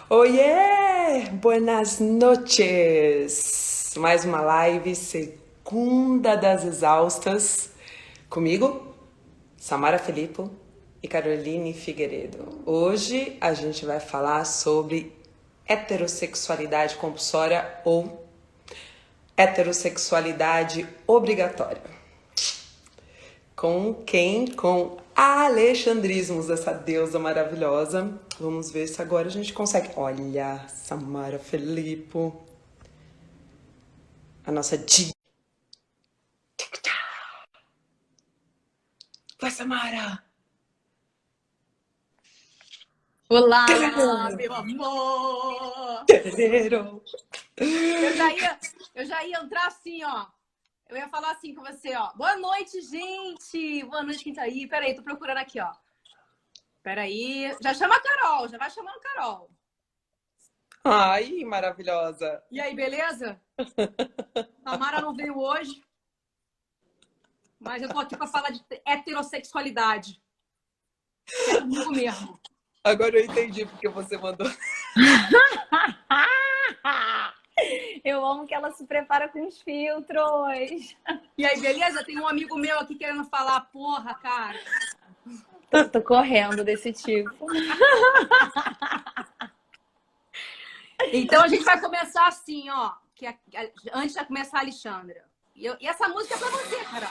Oiê! Buenas noches! Mais uma live, segunda das exaustas. Comigo, Samara Filippo e Caroline Figueiredo. Hoje a gente vai falar sobre heterossexualidade compulsória ou heterossexualidade obrigatória. Com quem? Com alexandrismos dessa deusa maravilhosa. Vamos ver se agora a gente consegue. Olha, Samara Filippo, a nossa diva. Vai, Samara! Olá, meu amor! Tererero. Eu já ia entrar assim, ó. Eu ia falar assim com você, ó. Boa noite, gente! Boa noite, quem tá aí? Peraí, tô procurando aqui, ó. Peraí. Já chama a Carol, já vai chamando a Carol. Ai, maravilhosa. E aí, beleza? Tamara não veio hoje, mas eu tô aqui pra falar de heterossexualidade. É comigo mesmo. Agora eu entendi porque você mandou. Eu amo que ela se prepara com os filtros. E aí, beleza? Tem um amigo meu aqui querendo falar, porra, cara. Tô correndo desse tipo. Então a gente vai começar assim, ó. Antes de começar a Alexandra. E essa música é pra você, Carol.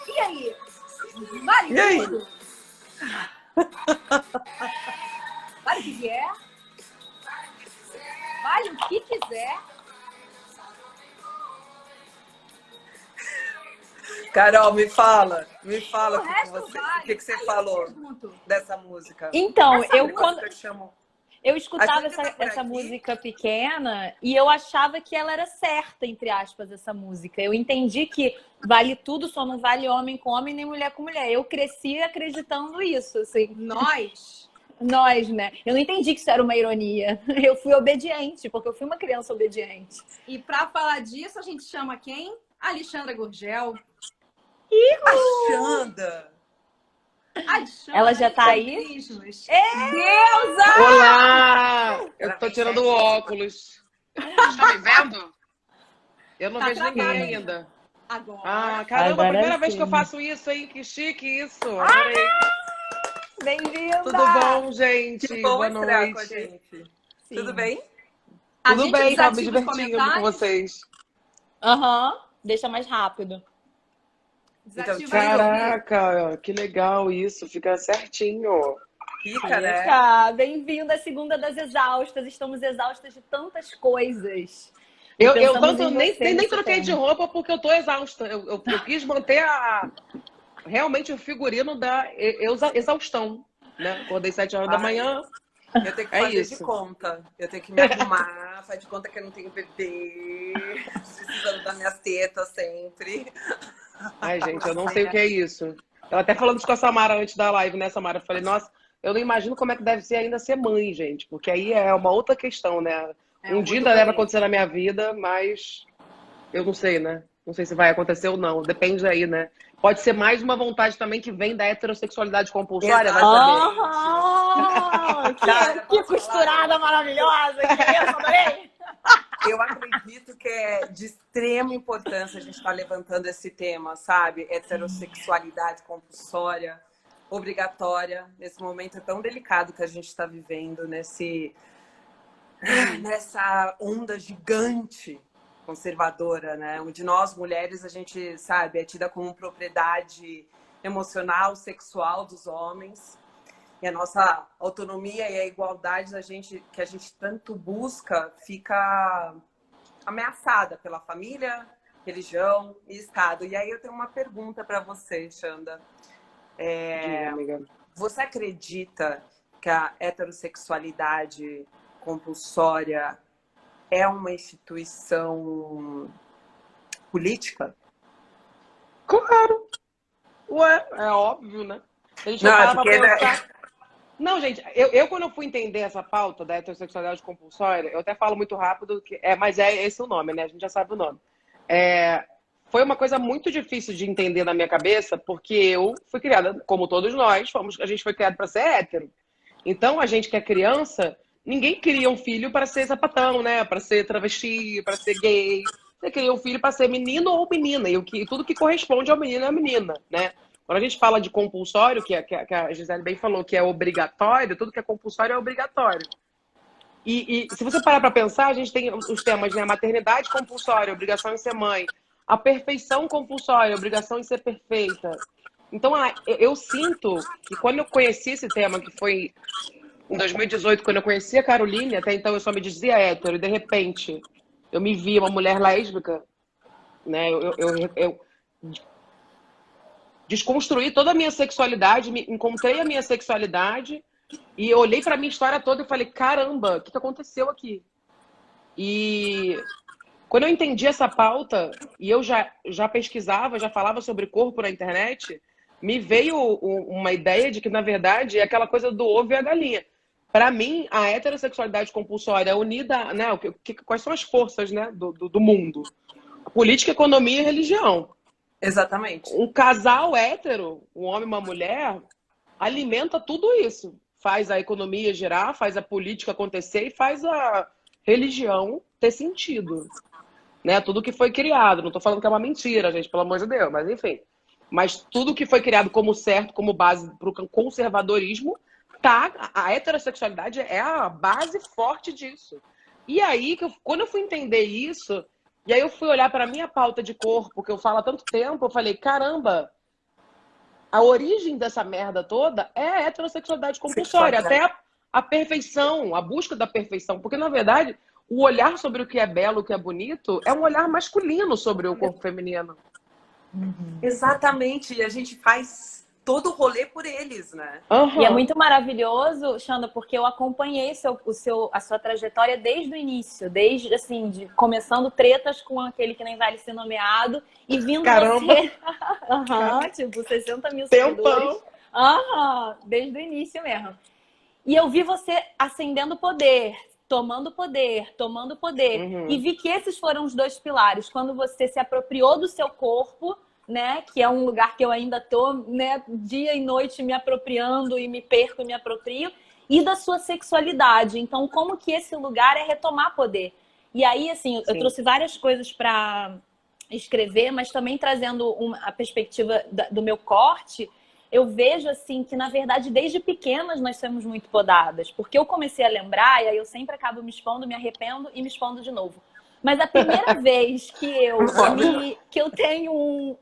E aí? Vale E aí? tudo? Vale o que vier? Vale o que quiser? Carol, me fala O o que você falou dessa música. Então, Essa eu música quando chamo. eu A escutava gente tá por essa aqui. música pequena e eu achava que ela era certa, entre aspas, essa música. Eu entendi que vale tudo, só não vale homem com homem nem mulher com mulher. Eu cresci acreditando isso, assim. Nós, né? Eu não entendi que isso era uma ironia. Eu fui obediente, porque eu fui uma criança obediente. E pra falar disso, a gente chama quem? Alexandra Gurgel. A Xanda. Alexandra, Ela já tá aí? Crismas. Deusa! Olá! Eu Ela tô tem tirando o 7 anos. óculos. Tá me vendo? Eu não Tá vejo ninguém travada ainda. agora. Ah, caramba, Agora primeira vez sim. que eu faço isso, hein? Que chique isso. Adorei. Bem-vinda! Tudo bom, Que gente? bom Boa estrear com a noite. gente. Sim. Tudo bem? A Tudo gente bem, tava me desativa os divertindo com comentários. vocês. Aham, deixa mais rápido. Desativa aí, Caraca, que legal isso. Fica certinho. Fica, né? Bem-vinda à segunda das exaustas. Estamos exaustas de tantas coisas. E Eu pensamos tanto em nem, você nem, nem nesse troquei de tempo. roupa porque eu tô exausta. Eu quis manter realmente o figurino da exaustão, né? Acordei 7 horas da Ai, manhã. eu tenho que É fazer de isso. conta. Eu tenho que me arrumar, fazer de conta que eu não tenho bebê, precisando das minhas tetas sempre. Ai, gente, eu não sei o que é isso. Eu até falando isso com a Samara antes da live, né, Samara? Eu falei, nossa, eu não imagino como é que deve ser ainda ser mãe, gente. Porque aí é uma outra questão, né? É Um um dia outro ainda deve rolê. acontecer na minha vida, mas eu não sei, né? Não sei se vai acontecer ou não. Depende aí, né? Pode ser mais uma vontade também que vem da heterossexualidade compulsória, vai saber. Aham! Cara, Que posso costurada falar? maravilhosa! Que isso, adorei! Eu acredito que é de extrema importância a gente estar levantando esse tema, sabe? Heterossexualidade compulsória, obrigatória, nesse momento tão delicado que a gente está vivendo, nessa onda gigante conservadora, né? Onde nós, mulheres, a gente, sabe, é tida como propriedade emocional, sexual dos homens. E a nossa autonomia e a igualdade que a gente tanto busca fica ameaçada pela família, religião e Estado. E aí eu tenho uma pergunta para você, Xanda. Diga, amiga. Você acredita que a heterossexualidade compulsória é uma instituição política? Claro. Ué, é óbvio, né? A gente Não, vai é parar pra porque pensar. Não, gente, eu quando eu fui entender essa pauta da heterossexualidade compulsória, eu até falo muito rápido, mas é esse o nome, né? A gente já sabe o nome. É, foi uma coisa muito difícil de entender na minha cabeça, porque eu fui criada, como todos nós, a gente foi criado para ser hétero. Então, a gente que é criança, ninguém cria um filho para ser sapatão, né? Para ser travesti, para ser gay. Você cria um filho para ser menino ou menina, e tudo que corresponde ao menino é a menina, né? Quando a gente fala de compulsório, que a Gisele bem falou, que é obrigatório, tudo que é compulsório é obrigatório. E se você parar para pensar, a gente tem os temas, né? Maternidade compulsória, obrigação em ser mãe. A perfeição compulsória, obrigação em ser perfeita. Então, eu sinto que quando eu conheci esse tema, que foi em 2018, quando eu conheci a Caroline, até então eu só me dizia hétero, e de repente eu me vi uma mulher lésbica, né? Eu desconstruí toda a minha sexualidade, encontrei a minha sexualidade e eu olhei para a minha história toda e falei, caramba, o que aconteceu aqui? E quando eu entendi essa pauta e eu já pesquisava, já falava sobre corpo na internet, me veio uma ideia de que, na verdade, é aquela coisa do ovo e a galinha. Para mim, a heterossexualidade compulsória é unida, né? Quais são as forças, né, do mundo? Política, economia e religião. Exatamente. Um casal hétero, um homem e uma mulher, alimenta tudo isso. Faz a economia girar, faz a política acontecer e faz a religião ter sentido. Né? Tudo que foi criado. Não estou falando que é uma mentira, gente, pelo amor de Deus, mas enfim. Mas tudo que foi criado como certo, como base para o conservadorismo, a heterossexualidade é a base forte disso. E aí, quando eu fui entender isso, e aí eu fui olhar para a minha pauta de corpo, que eu falo há tanto tempo, eu falei, caramba, a origem dessa merda toda é a heterossexualidade compulsória, até a perfeição, a busca da perfeição. Porque, na verdade, o olhar sobre o que é belo, o que é bonito, é um olhar masculino sobre o corpo feminino. Exatamente, e a gente faz todo o rolê por eles, né? Uhum. E é muito maravilhoso, Xanda, porque eu acompanhei a sua trajetória desde o início, desde, assim, começando tretas com aquele que nem vale ser nomeado e vindo você... tipo, 60 mil seguidores. Desde o início mesmo. E eu vi você ascendendo poder, tomando poder, tomando poder. E vi que esses foram os dois pilares. Quando você se apropriou do seu corpo, né, que é um lugar que eu ainda tô, né, dia e noite me apropriando e me perco e me aproprio, e da sua sexualidade. Então, como que esse lugar é retomar poder? E aí, assim, eu trouxe várias coisas para escrever, mas também trazendo a perspectiva do meu corte, eu vejo, assim, que, na verdade, desde pequenas nós somos muito podadas. Porque eu comecei a lembrar, e aí eu sempre acabo me expondo, me arrependo e me expondo de novo. Mas a primeira vez que eu tenho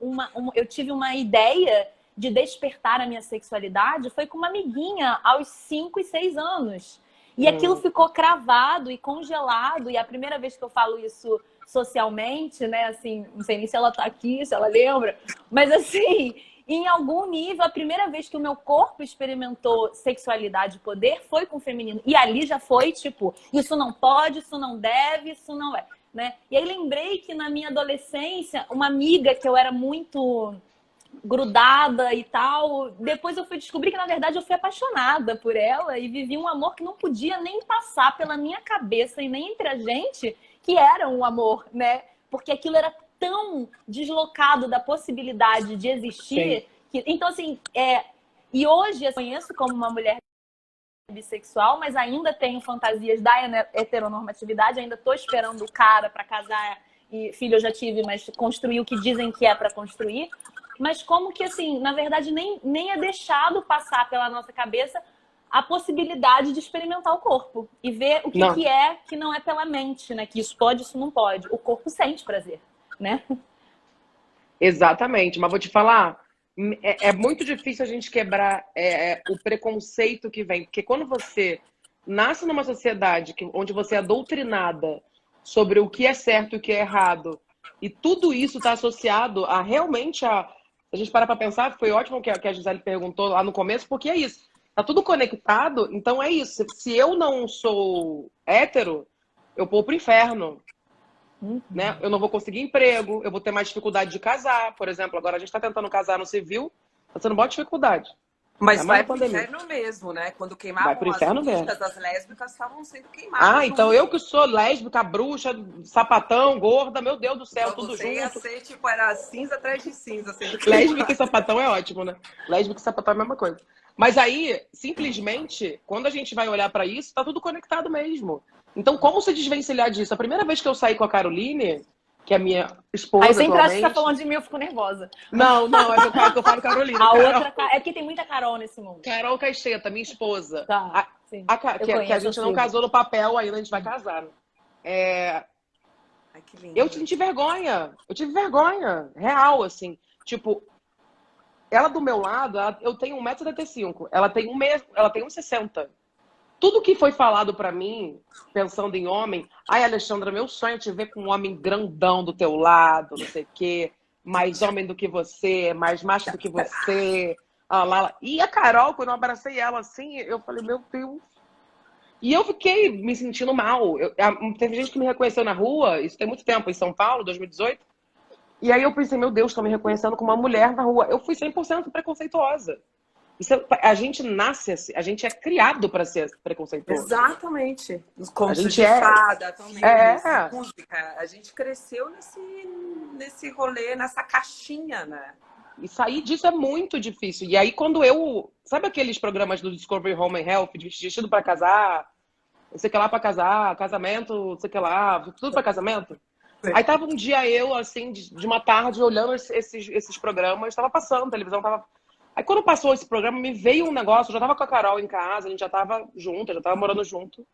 eu tive uma ideia de despertar a minha sexualidade foi com uma amiguinha aos 5 e 6 anos. E aquilo ficou cravado e congelado. E a primeira vez que eu falo isso socialmente, né, assim, não sei nem se ela tá aqui, se ela lembra, mas assim, em algum nível, a primeira vez que o meu corpo experimentou sexualidade e poder foi com o feminino. E ali já foi tipo, isso não pode, isso não deve, isso não é. Né? E aí lembrei que na minha adolescência, uma amiga que eu era muito grudada e tal, depois eu fui descobrir que na verdade eu fui apaixonada por ela e vivi um amor que não podia nem passar pela minha cabeça e nem entre a gente, que era um amor, né? Porque aquilo era tão deslocado da possibilidade de existir. Então, assim, e hoje eu conheço como uma mulher bissexual, mas ainda tenho fantasias da heteronormatividade, ainda tô esperando o cara para casar e filho eu já tive, mas construir o que dizem que é para construir. Mas como que, assim, na verdade, nem é deixado passar pela nossa cabeça a possibilidade de experimentar o corpo e ver o que é que não é pela mente, né? Que isso pode, isso não pode. O corpo sente prazer, né? Exatamente, mas vou te falar, é muito difícil a gente quebrar o preconceito que vem, porque quando você nasce numa sociedade onde você é doutrinada sobre o que é certo e o que é errado, e tudo isso está associado a realmente a gente parar para pensar, foi ótimo que a Gisele perguntou lá no começo, porque é isso, tá tudo conectado, então é isso, se eu não sou hétero, eu vou pro inferno. Né? Eu não vou conseguir emprego, eu vou ter mais dificuldade de casar, por exemplo. Agora a gente está tentando casar no civil, tá sendo boa dificuldade. Mas Ainda mais vai na pro pandemia. inferno mesmo, né? Quando Vai queimavam pro as inferno mesmo. bruxas, as lésbicas estavam sendo queimadas. Ah, então junto. eu que sou lésbica, bruxa, sapatão, gorda, meu Deus do céu, Então tudo você ia junto. ser, tipo, era cinza atrás de cinza sendo Lésbica queimada. e sapatão é ótimo, né? Lésbica e sapatão é a mesma coisa. Mas aí, simplesmente, quando a gente vai olhar pra isso, tá tudo conectado mesmo. Então, como se desvencilhar disso? A primeira vez que eu saí com a Caroline, que é a minha Aí eu esposa sempre acho que você tá atualmente... falando de mim, eu fico nervosa. Não, é que eu falo Carolina. A Carol. outra. É porque tem muita Carol nesse mundo. Carol Caixeta, minha esposa. Tá, sim. Eu Que a conheço, gente eu não sigo. casou no papel ainda, a gente vai casar. Né? Ai, que lindo. Eu senti vergonha. Eu tive vergonha. Real, assim. Tipo, ela do meu lado, eu tenho 1,75 m. Ela tem 1,60 m. Tudo que foi falado pra mim, pensando em homem, ai, Alexandra, meu sonho é te ver com um homem grandão do teu lado, não sei o quê, mais homem do que você, mais macho do que você. Ah, lá. E a Carol, quando eu abracei ela assim, eu falei, meu Deus. E eu fiquei me sentindo mal. Teve gente que me reconheceu na rua, isso tem muito tempo, em São Paulo, 2018. E aí eu pensei, meu Deus, estão me reconhecendo como uma mulher na rua. Eu fui 100% preconceituosa. A gente nasce assim, a gente é criado para ser preconceituoso. Exatamente. Os A contos gente de fada, filmes, é. música. A gente cresceu nesse rolê, nessa caixinha, né? E sair disso é muito difícil. E aí, quando eu. Sabe aqueles programas do Discovery Home and Health, de vestido para casar, não sei o que lá para casar, casamento, não sei o que lá, tudo para casamento? Sim. Aí tava um dia eu, assim, de uma tarde, olhando esses programas, estava passando, a televisão tava. Aí quando passou esse programa, me veio um negócio, eu já tava com a Carol em casa, a gente já tava junto, já tava morando junto.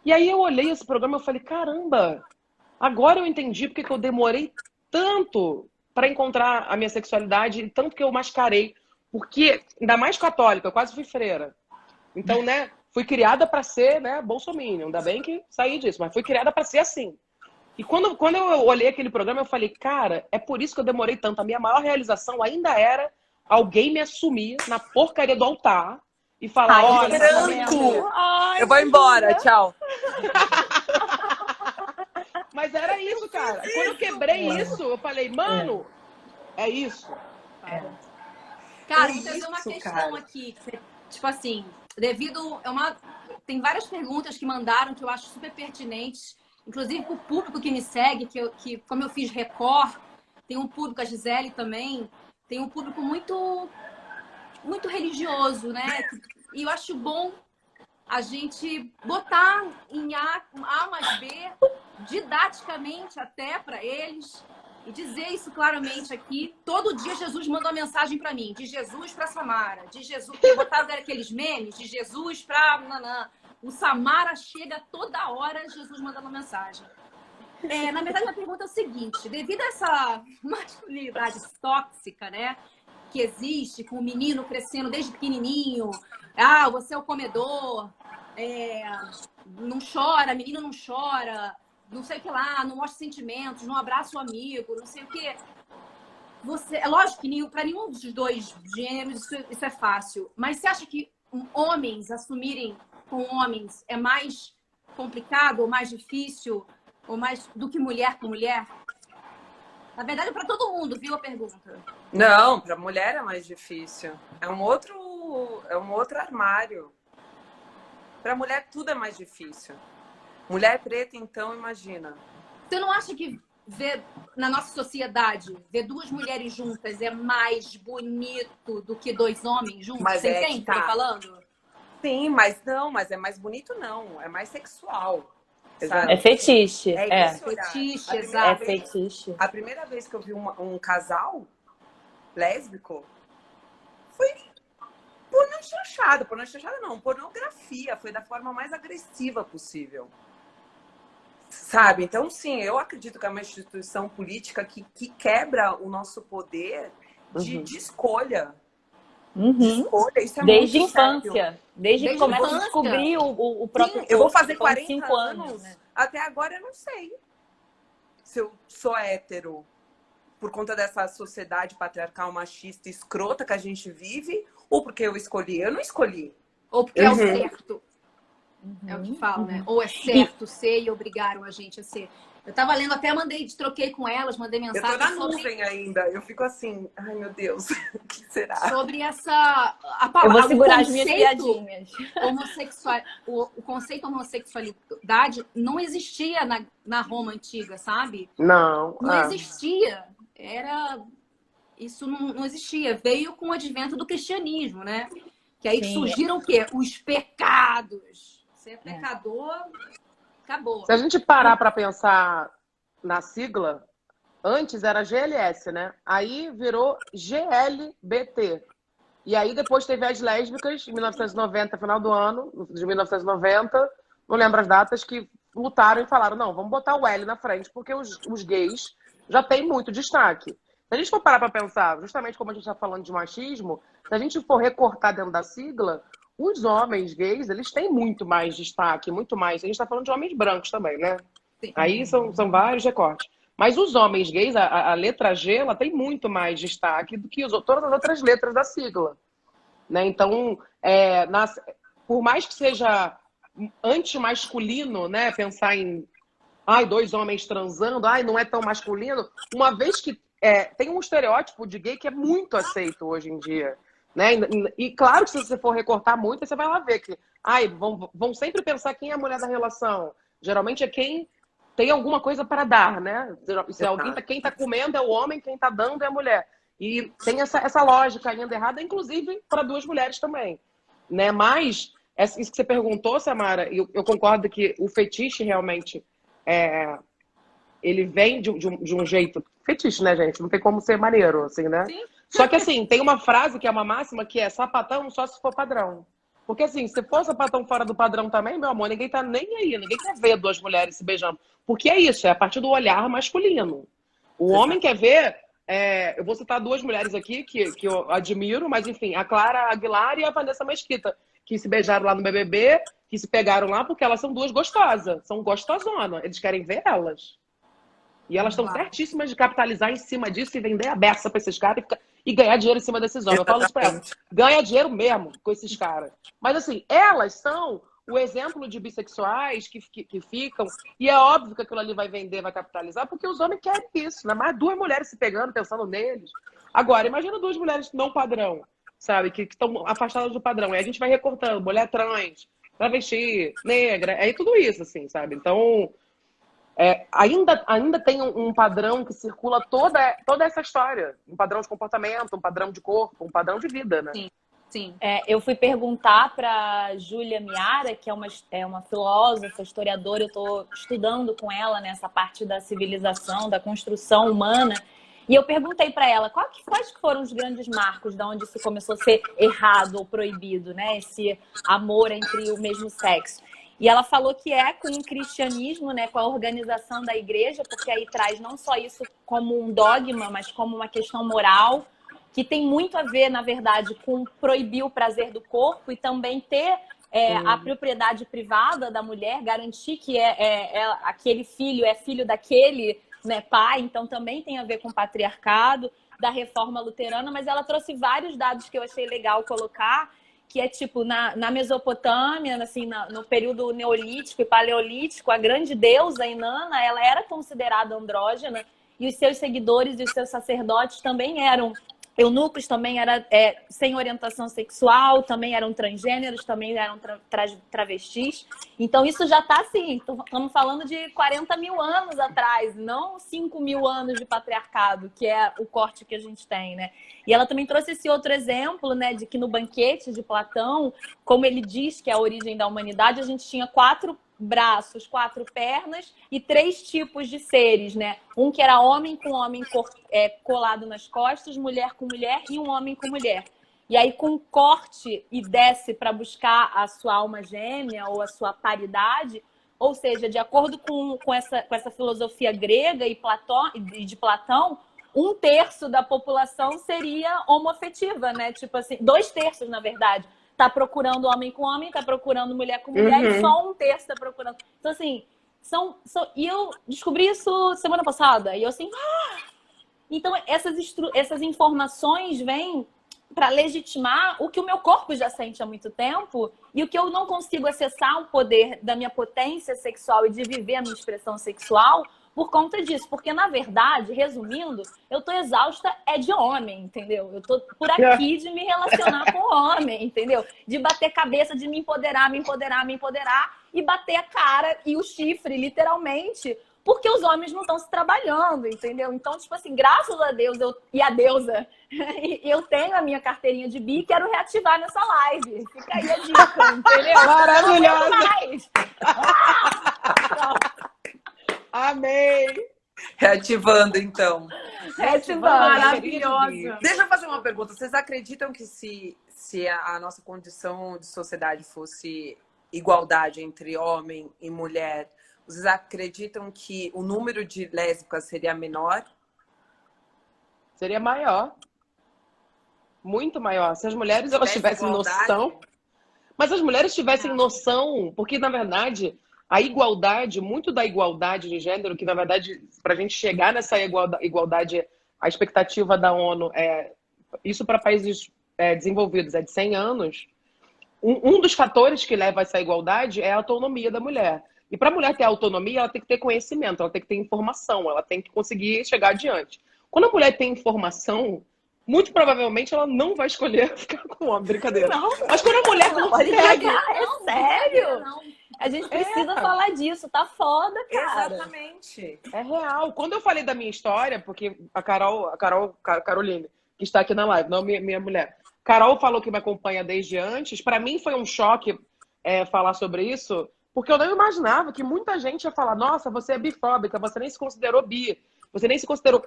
E aí eu olhei esse programa e eu falei, caramba, agora eu entendi porque que eu demorei tanto para encontrar a minha sexualidade e tanto que eu mascarei. Porque, ainda mais católica, eu quase fui freira. Então, né, fui criada para ser, né, bolsominion. Ainda bem que saí disso, mas fui criada para ser assim. E quando eu olhei aquele programa, eu falei, cara, é por isso que eu demorei tanto. A minha maior realização ainda era alguém me assumir na porcaria do altar e falar, Ai, olha, que essa branco! menina... Ai, Eu vou embora, tchau. Mas era isso, cara. Quando eu quebrei isso, eu falei, mano, é isso. Cara, É vou trazer uma isso, questão cara. aqui. Tipo assim, devido. Tem várias perguntas que mandaram que eu acho super pertinentes. Inclusive pro público que me segue, que como eu fiz Record, tem um público, a Gisele também, tem um público muito, muito religioso, né? E eu acho bom a gente botar em A mais B, didaticamente até para eles, e dizer isso claramente aqui. Todo dia Jesus manda uma mensagem para mim, de Jesus para Samara, de Jesus, que botaram aqueles memes, de Jesus para Nanã. O Samara chega toda hora, Jesus manda uma mensagem. Na verdade, a pergunta é o seguinte, devido a essa masculinidade tóxica, né, que existe, com o menino crescendo desde pequenininho, você é o comedor, não chora, menino não chora, não sei o que lá, não mostra sentimentos, não abraça o amigo, não sei o que. É lógico que para nenhum dos dois gêneros isso é fácil, mas você acha que homens assumirem com homens é mais complicado ou mais difícil ou mais do que mulher com mulher? Na verdade, é para todo mundo, viu a pergunta? Não, para mulher é mais difícil. É um outro armário. Para mulher tudo é mais difícil. Mulher preta, então, imagina. Você não acha que na nossa sociedade, ver duas mulheres juntas é mais bonito do que dois homens juntos? Mas Você entende o que eu tô falando? Sim, mas é mais bonito não. É mais sexual. Sabe? É fetiche. Fetiche, É exato. fetiche. A primeira vez que eu vi um casal lésbico foi pornochanchada não, pornografia, foi da forma mais agressiva possível. Sabe? Então, sim, eu acredito que é uma instituição política que quebra o nosso poder de escolha. De escolha, isso é Desde a muito sério. infância. Desde que começa a descobrir o próprio Sim, eu vou corpo, fazer com 40 5 anos, né? até agora eu não sei se eu sou hétero por conta dessa sociedade patriarcal, machista, escrota que a gente vive, ou porque eu escolhi. Eu não escolhi. Ou porque é o certo. É o que falam, né? Ou é certo ser e obrigaram a gente a ser. Eu tava lendo, até troquei com elas, mandei Eu tô mensagem na nuvem ainda. Eu fico assim, ai meu Deus, o que será? sobre essa... Eu vou o segurar as minhas conceito piadinhas. o conceito homossexualidade não existia na Roma antiga, sabe? Não. Não existia. Isso não existia. Veio com o advento do cristianismo, né? Que aí Sim. surgiram o quê? Os pecados. Você é pecador, acabou. Se a gente parar para pensar na sigla, antes era GLS, né? Aí virou GLBT. E aí depois teve as lésbicas, em 1990, final do ano, de 1990, não lembro as datas, que lutaram e falaram, não, vamos botar o L na frente, porque os gays já têm muito destaque. Se a gente for parar para pensar, justamente como a gente está falando de machismo, se a gente for recortar dentro da sigla, os homens gays, eles têm muito mais destaque, muito mais. A gente está falando de homens brancos também, né? Sim. Aí são vários recortes. Mas os homens gays, a letra G, ela tem muito mais destaque do que todas as outras letras da sigla. Né? Então, por mais que seja antimasculino, né? Pensar em dois homens transando, não é tão masculino, uma vez que tem um estereótipo de gay que é muito aceito hoje em dia. Né? E claro que se você for recortar muito, você vai lá ver que vão sempre pensar quem é a mulher da relação. Geralmente é quem tem alguma coisa para dar, né? Se quem está comendo é o homem, quem está dando é a mulher. E tem essa lógica ainda errada, inclusive para duas mulheres também. Né? Mas, isso que você perguntou, Samara, eu concordo que o fetiche realmente, ele vem de um jeito... Fetiche, né, gente? Não tem como ser maneiro, assim, né? Sim. Só que, assim, tem uma frase que é uma máxima que é sapatão só se for padrão. Porque, assim, se for sapatão fora do padrão também, meu amor, ninguém tá nem aí. Ninguém quer ver duas mulheres se beijando. Porque é isso, é a partir do olhar masculino. O homem quer ver... eu vou citar duas mulheres aqui que eu admiro, mas, enfim, a Clara Aguilar e a Vanessa Mesquita, que se beijaram lá no BBB, que se pegaram lá porque elas são duas gostosas. São gostosonas. Eles querem ver elas. E elas estão certíssimas de capitalizar em cima disso e vender a beça para esses caras e ganhar dinheiro em cima desses homens. Eu falo isso para elas. Ganha dinheiro mesmo com esses caras. Mas, assim, elas são o exemplo de bissexuais que ficam. E é óbvio que aquilo ali vai vender, vai capitalizar, porque os homens querem isso. Né? Mas duas mulheres se pegando, pensando neles. Agora, imagina duas mulheres não padrão, sabe? Que estão afastadas do padrão. Aí a gente vai recortando. Mulher trans, travesti, negra. Aí tudo isso, assim, sabe? Então... ainda tem um padrão que circula toda essa história. Um padrão de comportamento, um padrão de corpo, um padrão de vida, né? Sim, sim. Eu fui perguntar para Júlia Miara, que é uma filósofa, historiadora, eu estou estudando com ela nessa parte da civilização, da construção humana, e eu perguntei para ela quais foram os grandes marcos de onde isso começou a ser errado ou proibido, né? Esse amor entre o mesmo sexo. E ela falou que com o cristianismo, né, com a organização da igreja, porque aí traz não só isso como um dogma, mas como uma questão moral, que tem muito a ver, na verdade, com proibir o prazer do corpo e também ter a propriedade privada da mulher, garantir que aquele filho é filho daquele, né, pai, então também tem a ver com o patriarcado, da reforma luterana, mas ela trouxe vários dados que eu achei legal colocar, que é tipo, na Mesopotâmia, assim, no período neolítico e paleolítico, a grande deusa Inanna, ela era considerada andrógena e os seus seguidores e os seus sacerdotes também eram eunucos, também eram sem orientação sexual, também eram transgêneros, também eram travestis. Então isso já está assim, estamos falando de 40 mil anos atrás, não 5 mil anos de patriarcado, que é o corte que a gente tem, né? E ela também trouxe esse outro exemplo, né, de que no banquete de Platão, como ele diz que é a origem da humanidade, a gente tinha 4 braços, 4 pernas e 3 tipos de seres, né? Um que era homem com homem colado nas costas, mulher com mulher e um homem com mulher. E aí, com corte e desce para buscar a sua alma gêmea ou a sua paridade, ou seja, de acordo com essa filosofia grega e de Platão, 1/3 da população seria homoafetiva, né? Tipo assim, 2/3, na verdade. Tá procurando homem com homem, tá procurando mulher com mulher, e só 1/3 tá procurando. Então, assim, e eu descobri isso semana passada. E eu assim, Então, essas informações vêm para legitimar o que o meu corpo já sente há muito tempo e o que eu não consigo acessar o poder da minha potência sexual e de viver a minha expressão sexual, por conta disso. Porque, na verdade, resumindo, eu tô exausta de homem, entendeu? Eu tô por aqui de me relacionar com homem, entendeu? De bater cabeça, de me empoderar e bater a cara e o chifre, literalmente, porque os homens não estão se trabalhando, entendeu? Então, tipo assim, graças a Deus e a deusa, eu tenho a minha carteirinha de bi e quero reativar nessa live. Fica aí a dica, entendeu? Maravilhosa! Não mais. Amei! Reativando, então. Reativando. Maravilhosa. Deixa eu fazer uma pergunta. Vocês acreditam que se a nossa condição de sociedade fosse igualdade entre homem e mulher, vocês acreditam que o número de lésbicas seria menor? Seria maior. Muito maior. Se as mulheres elas tivessem noção. Mas as mulheres tivessem noção, porque, na verdade, a igualdade, muito da igualdade de gênero, que, na verdade, para a gente chegar nessa igualdade, a expectativa da ONU isso para países desenvolvidos é de 100 anos. Um dos fatores que leva a essa igualdade é a autonomia da mulher. E para a mulher ter autonomia, ela tem que ter conhecimento, ela tem que ter informação, ela tem que conseguir chegar adiante. Quando a mulher tem informação, muito provavelmente ela não vai escolher ficar com o homem, brincadeira. Não. Mas quando a mulher consegue... É sério? A gente precisa falar disso, tá foda, cara. Exatamente. É real. Quando eu falei da minha história, porque a Caroline, que está aqui na live, não minha mulher, Carol falou que me acompanha desde antes. Para mim foi um choque falar sobre isso, porque eu não imaginava que muita gente ia falar: nossa, você é bifóbica, você nem se considerou bi, você nem se considerou.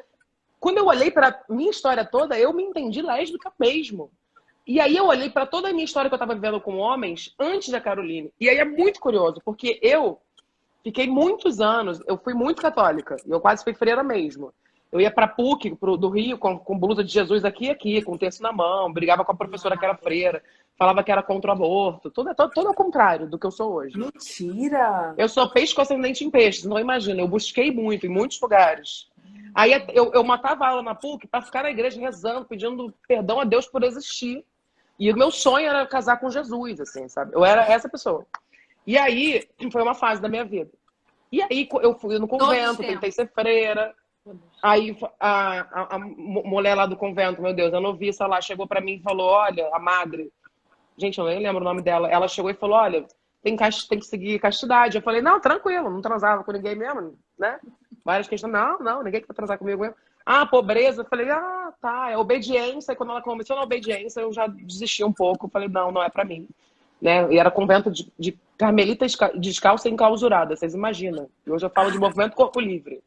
Quando eu olhei para minha história toda, eu me entendi lésbica mesmo. E aí eu olhei para toda a minha história que eu estava vivendo com homens antes da Caroline. E aí é muito curioso, porque eu fiquei muitos anos, eu fui muito católica, eu quase fui freira mesmo. Eu ia pra PUC, do Rio, com blusa de Jesus aqui, com terço na mão, brigava com a professora que era freira, falava que era contra o aborto, tudo ao contrário do que eu sou hoje. Mentira! Eu sou peixe com ascendente em peixes, não imagina, eu busquei muito, em muitos lugares. Aí eu matava a aula na PUC pra ficar na igreja rezando, pedindo perdão a Deus por existir. E o meu sonho era casar com Jesus, assim, sabe? Eu era essa pessoa. E aí, foi uma fase da minha vida. E aí, eu fui no convento, tentei ser freira. Aí, a mulher lá do convento, meu Deus, a noviça lá, chegou pra mim e falou: olha, a madre... Gente, eu nem lembro o nome dela. Ela chegou e falou: olha, tem que seguir castidade. Eu falei: não, tranquilo, não transava com ninguém mesmo, né? Várias questões. Não, ninguém quer transar comigo mesmo. Ah, pobreza. Eu falei: ah, tá, é obediência. E quando ela começou na obediência, eu já desisti um pouco. Eu falei: não é pra mim. Né? E era convento de carmelitas descalça e enclausurada, vocês imaginam. E hoje eu falo de movimento corpo livre.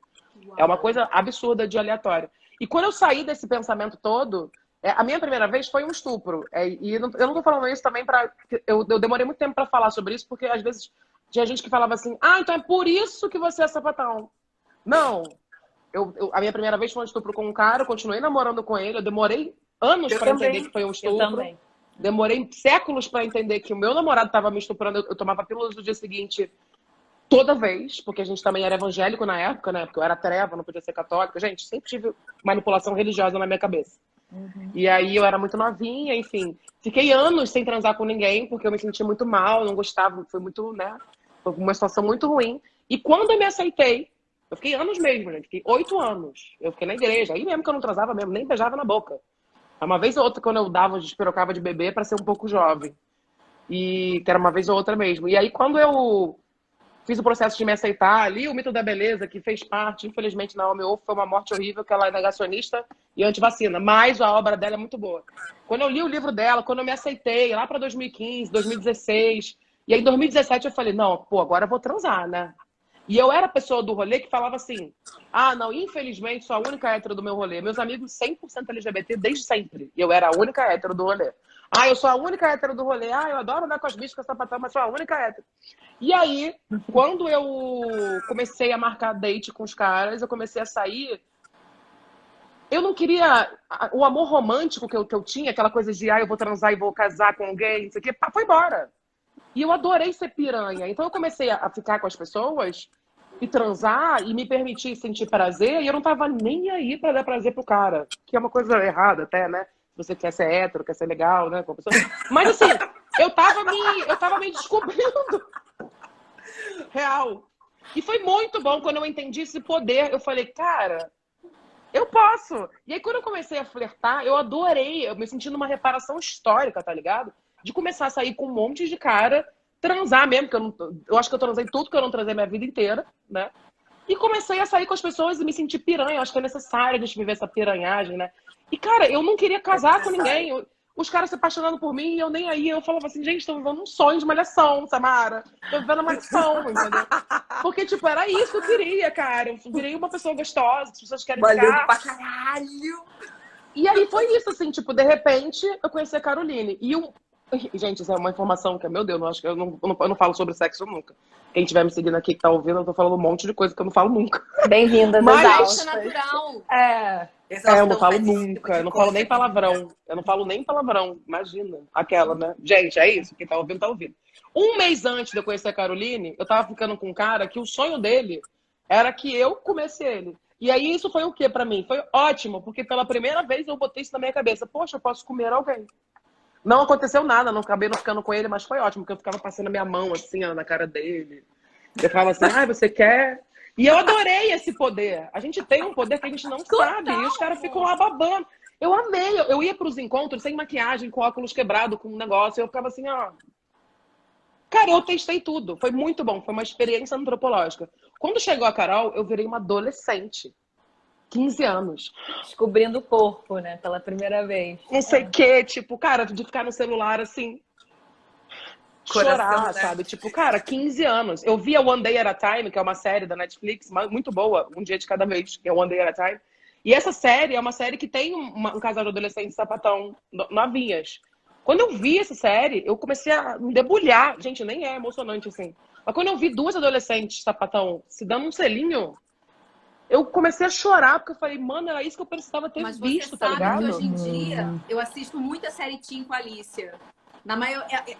É uma coisa absurda de aleatória. E quando eu saí desse pensamento todo, a minha primeira vez foi um estupro. E eu não tô falando isso também para... Eu demorei muito tempo para falar sobre isso, porque às vezes tinha gente que falava assim: ah, então é por isso que você é sapatão. Não. A minha primeira vez foi um estupro com um cara, eu continuei namorando com ele, eu demorei anos para entender que foi um estupro. Eu também. Demorei séculos para entender que o meu namorado estava me estuprando. Eu tomava pílulas no dia seguinte toda vez, porque a gente também era evangélico na época, né? Porque eu era treva, não podia ser católica. Gente, sempre tive manipulação religiosa na minha cabeça. Uhum. E aí eu era muito novinha, enfim. Fiquei anos sem transar com ninguém, porque eu me sentia muito mal, não gostava, foi muito, né? Foi uma situação muito ruim. E quando eu me aceitei, eu fiquei anos mesmo, gente. Fiquei 8 anos. Eu fiquei na igreja. Aí mesmo que eu não transava mesmo, nem beijava na boca. Uma vez ou outra, quando eu despirocava de bebê para ser um pouco jovem. E que era uma vez ou outra mesmo. E aí, quando eu fiz o processo de me aceitar, ali o mito da beleza, que fez parte, infelizmente, Naomi Wolf, foi uma morte horrível, que ela é negacionista e antivacina. Mas a obra dela é muito boa. Quando eu li o livro dela, quando eu me aceitei, lá para 2015, 2016, e aí em 2017 eu falei: não, pô, agora eu vou transar, né? E eu era a pessoa do rolê que falava assim: ah, não, infelizmente sou a única hétero do meu rolê. Meus amigos 100% LGBT desde sempre. E eu era a única hétero do rolê. Ah, eu sou a única hétero do rolê. Ah, eu adoro andar com as bichas, com a sapatão, mas sou a única hétero. E aí, quando eu comecei a marcar date com os caras, eu comecei a sair, eu não queria... O amor romântico que eu tinha, aquela coisa de: ah, eu vou transar e vou casar com alguém, isso aqui, foi embora. E eu adorei ser piranha. Então eu comecei a ficar com as pessoas e transar e me permitir sentir prazer, e eu não tava nem aí pra dar prazer pro cara. Que é uma coisa errada até, né? Se você quer ser hétero, quer ser legal, né? Com a pessoa. Mas assim, eu tava me descobrindo. Real. E foi muito bom quando eu entendi esse poder. Eu falei, cara, eu posso. E aí, quando eu comecei a flertar, eu adorei. Eu me senti numa reparação histórica, tá ligado? De começar a sair com um monte de cara, transar mesmo, que eu acho que eu transei tudo que eu não transei minha vida inteira, né? E comecei a sair com as pessoas e me sentir piranha. Eu acho que é necessário a gente viver essa piranhagem, né? E, cara, eu não queria casar com ninguém. Os caras se apaixonando por mim e eu nem aí. Eu falava assim, gente, tô vivendo um sonho de malhação, Samara. Tô vivendo uma malhação, entendeu? Porque, tipo, era isso que eu queria, cara. Eu virei uma pessoa gostosa, as pessoas querem Valendo ficar. pra caralho! E aí foi isso, assim, tipo, de repente, eu conheci a Caroline. Gente, isso é uma informação que, meu Deus, eu acho que eu não falo sobre sexo nunca. Quem estiver me seguindo aqui, que tá ouvindo, eu tô falando um monte de coisa que eu não falo nunca. Bem-vindas, Mas- exaustas. Isso é natural. É. Eu não falo nunca, eu não falo nem palavrão. Eu não falo nem palavrão, imagina. Aquela, né? Gente, é isso, quem tá ouvindo, tá ouvindo. Um mês antes de eu conhecer a Caroline, eu tava ficando com um cara que o sonho dele era que eu comesse ele. E aí isso foi o quê pra mim? Foi ótimo, porque pela primeira vez eu botei isso na minha cabeça. Poxa, eu posso comer alguém. Não aconteceu nada, não acabei não ficando com ele, mas foi ótimo, porque eu ficava passando a minha mão assim, ó, na cara dele. Eu falava assim, você quer? E eu adorei esse poder. A gente tem um poder que a gente não sabe. E os caras ficam lá babando. Eu amei. Eu ia pros encontros sem maquiagem, com óculos quebrado, com um negócio. E eu ficava assim, ó. Cara, eu testei tudo. Foi muito bom. Foi uma experiência antropológica. Quando chegou a Carol, eu virei uma adolescente. 15 anos. Descobrindo o corpo, né? Pela primeira vez. Não sei o quê. Tipo, cara, de ficar no celular assim. Coração, Chorar, né? sabe? Tipo, cara, 15 anos. Eu via One Day at a Time, que é uma série da Netflix, muito boa, um dia de cada vez, que é One Day at a Time. E essa série é uma série que tem um casal de adolescentes sapatão, novinhas. Quando eu vi essa série, eu comecei a me debulhar. Gente, nem é emocionante assim. Mas quando eu vi duas adolescentes sapatão se dando um selinho, eu comecei a chorar, porque eu falei, mano, era isso que eu precisava ter Mas visto, você tá sabe ligado? que hoje em dia eu assisto muita série teen com a Alicia.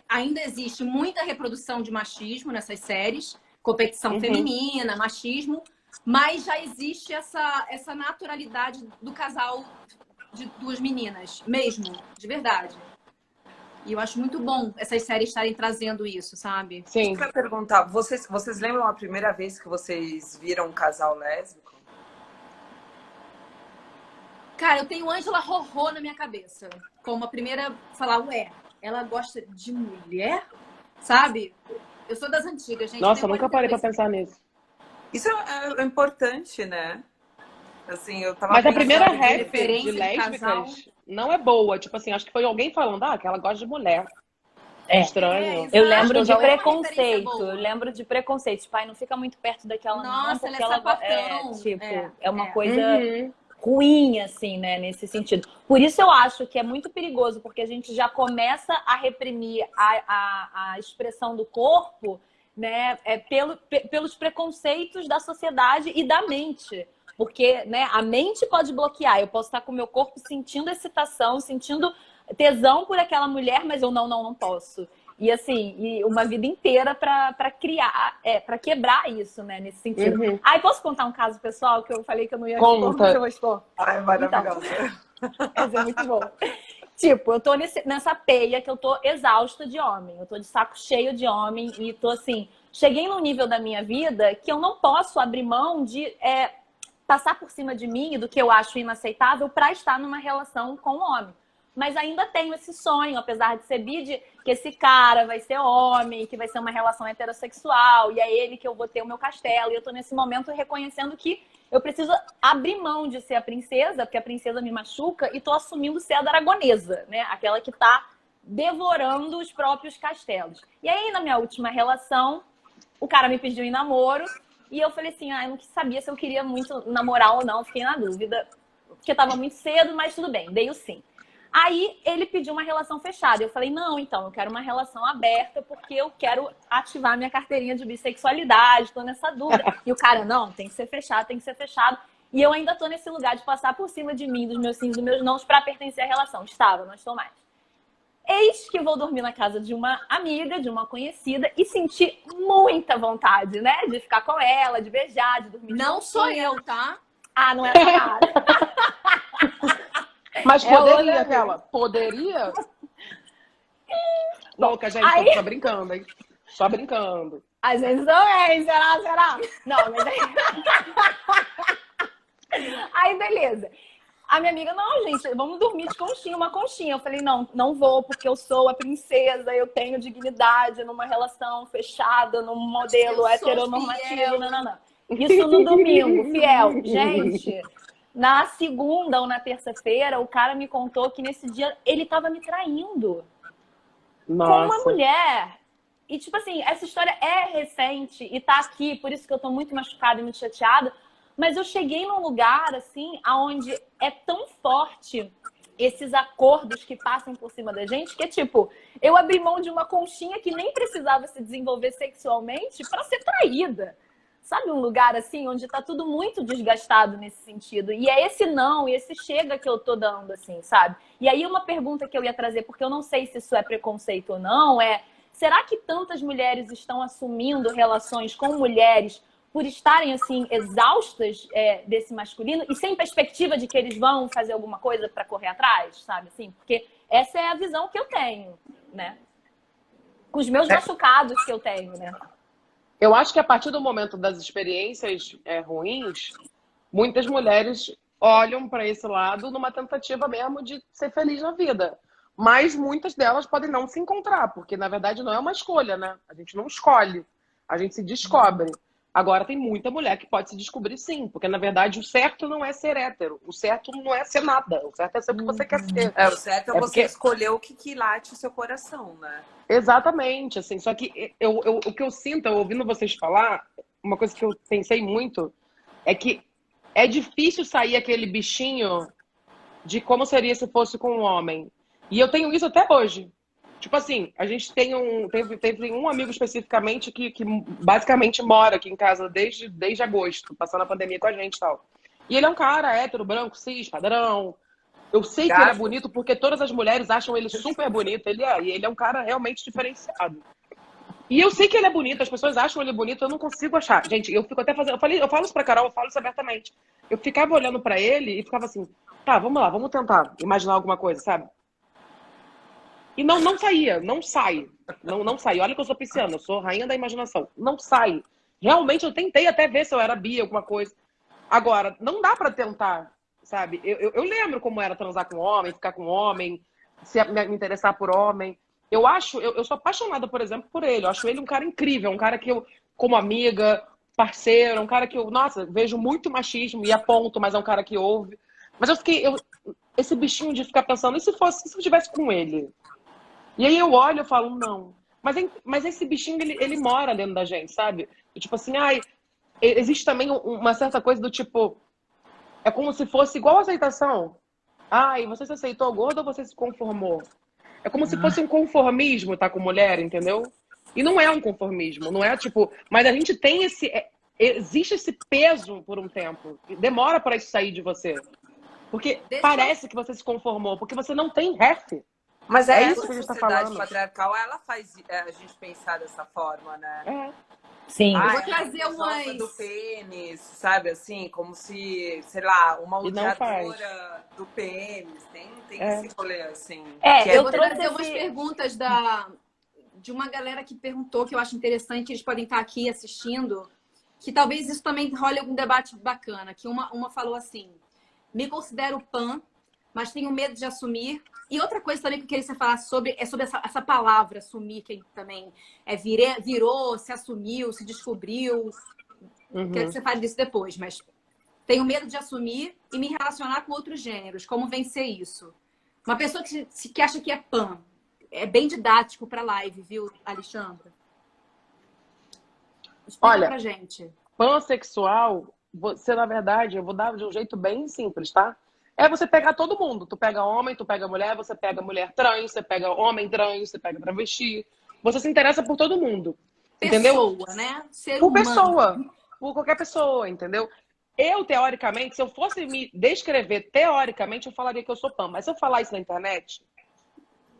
Ainda existe muita reprodução de machismo nessas séries, competição feminina, machismo, mas já existe essa naturalidade do casal de duas meninas, mesmo, de verdade. E eu acho muito bom essas séries estarem trazendo isso, sabe? Sim. Eu quero perguntar, vocês lembram a primeira vez que vocês viram um casal lésbico? Cara, eu tenho Ângela Rorô na minha cabeça. Como a primeira falar, ué, ela gosta de mulher? Sabe? Eu sou das antigas, gente. Nossa, eu Tenho nunca parei pra 42. pensar nisso. Isso é importante, né? Assim, eu tava Mas a pensando primeira de rap referência de de casal. lésbicas não é boa. Tipo assim, acho que foi alguém falando, que ela gosta de mulher. É. Estranho. Exato. Eu Acho lembro que de já é uma preconceito. referência boa. Eu lembro de preconceito. Tipo, não fica muito perto daquela não, Nossa, porque ela é ela sapatão. é uma É. coisa Uhum. ruim, assim, né, nesse sentido. Por isso eu acho que é muito perigoso, porque a gente já começa a reprimir a expressão do corpo, né, pelos preconceitos da sociedade e da mente. Porque, né, a mente pode bloquear. Eu posso estar com o meu corpo sentindo excitação, sentindo tesão por aquela mulher, mas eu não posso. E assim, uma vida inteira para criar, para quebrar isso, né, nesse sentido. Uhum. Posso contar um caso pessoal que eu falei que eu não ia Conta. expor, mas eu vou expor. Ai, maravilhosa. Essa é muito bom. Tipo, eu tô nessa peia que eu tô exausta de homem. Eu tô de saco cheio de homem e tô assim, cheguei num nível da minha vida que eu não posso abrir mão de passar por cima de mim e do que eu acho inaceitável para estar numa relação com um homem. Mas ainda tenho esse sonho, apesar de ser bide, que esse cara vai ser homem, que vai ser uma relação heterossexual, e é ele que eu vou ter o meu castelo. E eu tô nesse momento reconhecendo que eu preciso abrir mão de ser a princesa, porque a princesa me machuca, e tô assumindo ser a dragonesa, né? Aquela que tá devorando os próprios castelos. E aí, na minha última relação, o cara me pediu em namoro, e eu falei assim, eu não sabia se eu queria muito namorar ou não, fiquei na dúvida, porque tava muito cedo, mas tudo bem, dei o sim. Aí ele pediu uma relação fechada. Eu falei, não, então, eu quero uma relação aberta porque eu quero ativar minha carteirinha de bissexualidade, tô nessa dúvida. E o cara, não, tem que ser fechado, tem que ser fechado. E eu ainda tô nesse lugar de passar por cima de mim, dos meus sims, dos meus nãos, pra pertencer à relação. Estava, não estou mais. Eis que vou dormir na casa de uma amiga, de uma conhecida, e senti muita vontade, né? De ficar com ela, de beijar, de dormir. Não sou eu, tá? Não é essa cara. Mas É poderia, outra aquela? Poderia? Louca, gente, Aí- tô só brincando, hein? Só brincando. Às vezes também, será? Não, mas aí... Aí, beleza. A minha amiga, não, gente, vamos dormir de conchinha, uma conchinha. Eu falei, não vou, porque eu sou a princesa, eu tenho dignidade numa relação fechada, num modelo heteronormativo, não. Isso no domingo, fiel. Gente, na segunda ou na terça-feira, o cara me contou que nesse dia ele tava me traindo. Nossa. Com uma mulher. E, tipo assim, essa história é recente e tá aqui, por isso que eu tô muito machucada e muito chateada. Mas eu cheguei num lugar, assim, onde é tão forte esses acordos que passam por cima da gente, que é tipo, eu abri mão de uma conchinha que nem precisava se desenvolver sexualmente para ser traída. Sabe, um lugar assim, onde tá tudo muito desgastado nesse sentido. E é esse não, e esse chega que eu tô dando, assim, sabe? E aí uma pergunta que eu ia trazer, porque eu não sei se isso é preconceito ou não, será que tantas mulheres estão assumindo relações com mulheres por estarem, assim, exaustas desse masculino e sem perspectiva de que eles vão fazer alguma coisa para correr atrás, sabe? Assim, porque essa é a visão que eu tenho, né? Com os meus machucados que eu tenho, né? Eu acho que a partir do momento das experiências ruins, muitas mulheres olham para esse lado numa tentativa mesmo de ser feliz na vida. Mas muitas delas podem não se encontrar, porque na verdade não é uma escolha, né? A gente não escolhe, a gente se descobre. Agora tem muita mulher que pode se descobrir sim, porque na verdade o certo não é ser hétero, o certo não é ser nada, o certo é ser o que você quer ser. O certo é você escolher o que late o seu coração, né? Exatamente, assim, só que o que eu sinto, ouvindo vocês falar, uma coisa que eu pensei muito, é que é difícil sair aquele bichinho de como seria se fosse com um homem. E eu tenho isso até hoje. Tipo assim, a gente teve um amigo especificamente que basicamente mora aqui em casa desde agosto, passando a pandemia com a gente e tal. E ele é um cara hétero, branco, cis, padrão. Eu sei que ele é bonito porque todas as mulheres acham ele super bonito. E ele é um cara realmente diferenciado. E eu sei que ele é bonito, as pessoas acham ele bonito, eu não consigo achar. Gente, eu fico até fazendo... Eu falo isso pra Carol, eu falo isso abertamente. Eu ficava olhando pra ele e ficava assim, tá, vamos lá, vamos tentar imaginar alguma coisa, sabe? E não saía, não sai. Não sai. Olha que eu sou pisciana, eu sou rainha da imaginação. Não sai. Realmente eu tentei até ver se eu era bi, alguma coisa. Agora, não dá pra tentar, sabe? Eu lembro como era transar com homem, ficar com homem, me interessar por homem. Eu sou apaixonada, por exemplo, por ele. Eu acho ele um cara incrível, um cara que eu, como amiga, parceiro, um cara que eu, nossa, vejo muito machismo e aponto, mas é um cara que ouve. Mas esse bichinho de ficar pensando, e se eu estivesse com ele? E aí eu olho e falo, não. Mas esse bichinho, ele mora dentro da gente, sabe? Tipo assim, existe também uma certa coisa do tipo, é como se fosse igual a aceitação. Você se aceitou gordo ou você se conformou? É como se fosse um conformismo estar com mulher, entendeu? E não é um conformismo, não é tipo... Mas a gente tem existe esse peso por um tempo. Demora para isso sair de você. Porque parece que você se conformou, porque você não tem ref. Mas isso que a gente tá sociedade falando. patriarcal, ela faz a gente pensar dessa forma, né? Sim. Eu vou trazer umas... do pênis, sabe? Assim, como se, sei lá, uma odiadora do pênis. Tem esse rolê, assim. Eu vou trazer umas perguntas de uma galera que perguntou, que eu acho interessante, eles podem estar aqui assistindo, que talvez isso também role algum debate bacana. Que uma falou assim, me considero pan, mas tenho medo de assumir. E outra coisa também que eu queria falar sobre essa palavra, assumir, que também virou, se assumiu, se descobriu. Quero que você fale disso depois, mas tenho medo de assumir e me relacionar com outros gêneros. Como vencer isso? Uma pessoa que acha que é pan, é bem didático para live, viu, Alexandra? Explica pra gente. Pansexual, você, na verdade, eu vou dar de um jeito bem simples, tá? É você pegar todo mundo. Tu pega homem, tu pega mulher, você pega mulher trans, você pega homem trans, você pega travesti. Você se interessa por todo mundo. Entendeu? Pessoa, né? Ser por humano. Pessoa. Por qualquer pessoa, entendeu? Eu, teoricamente, se eu fosse me descrever teoricamente, eu falaria que eu sou pan. Mas se eu falar isso na internet,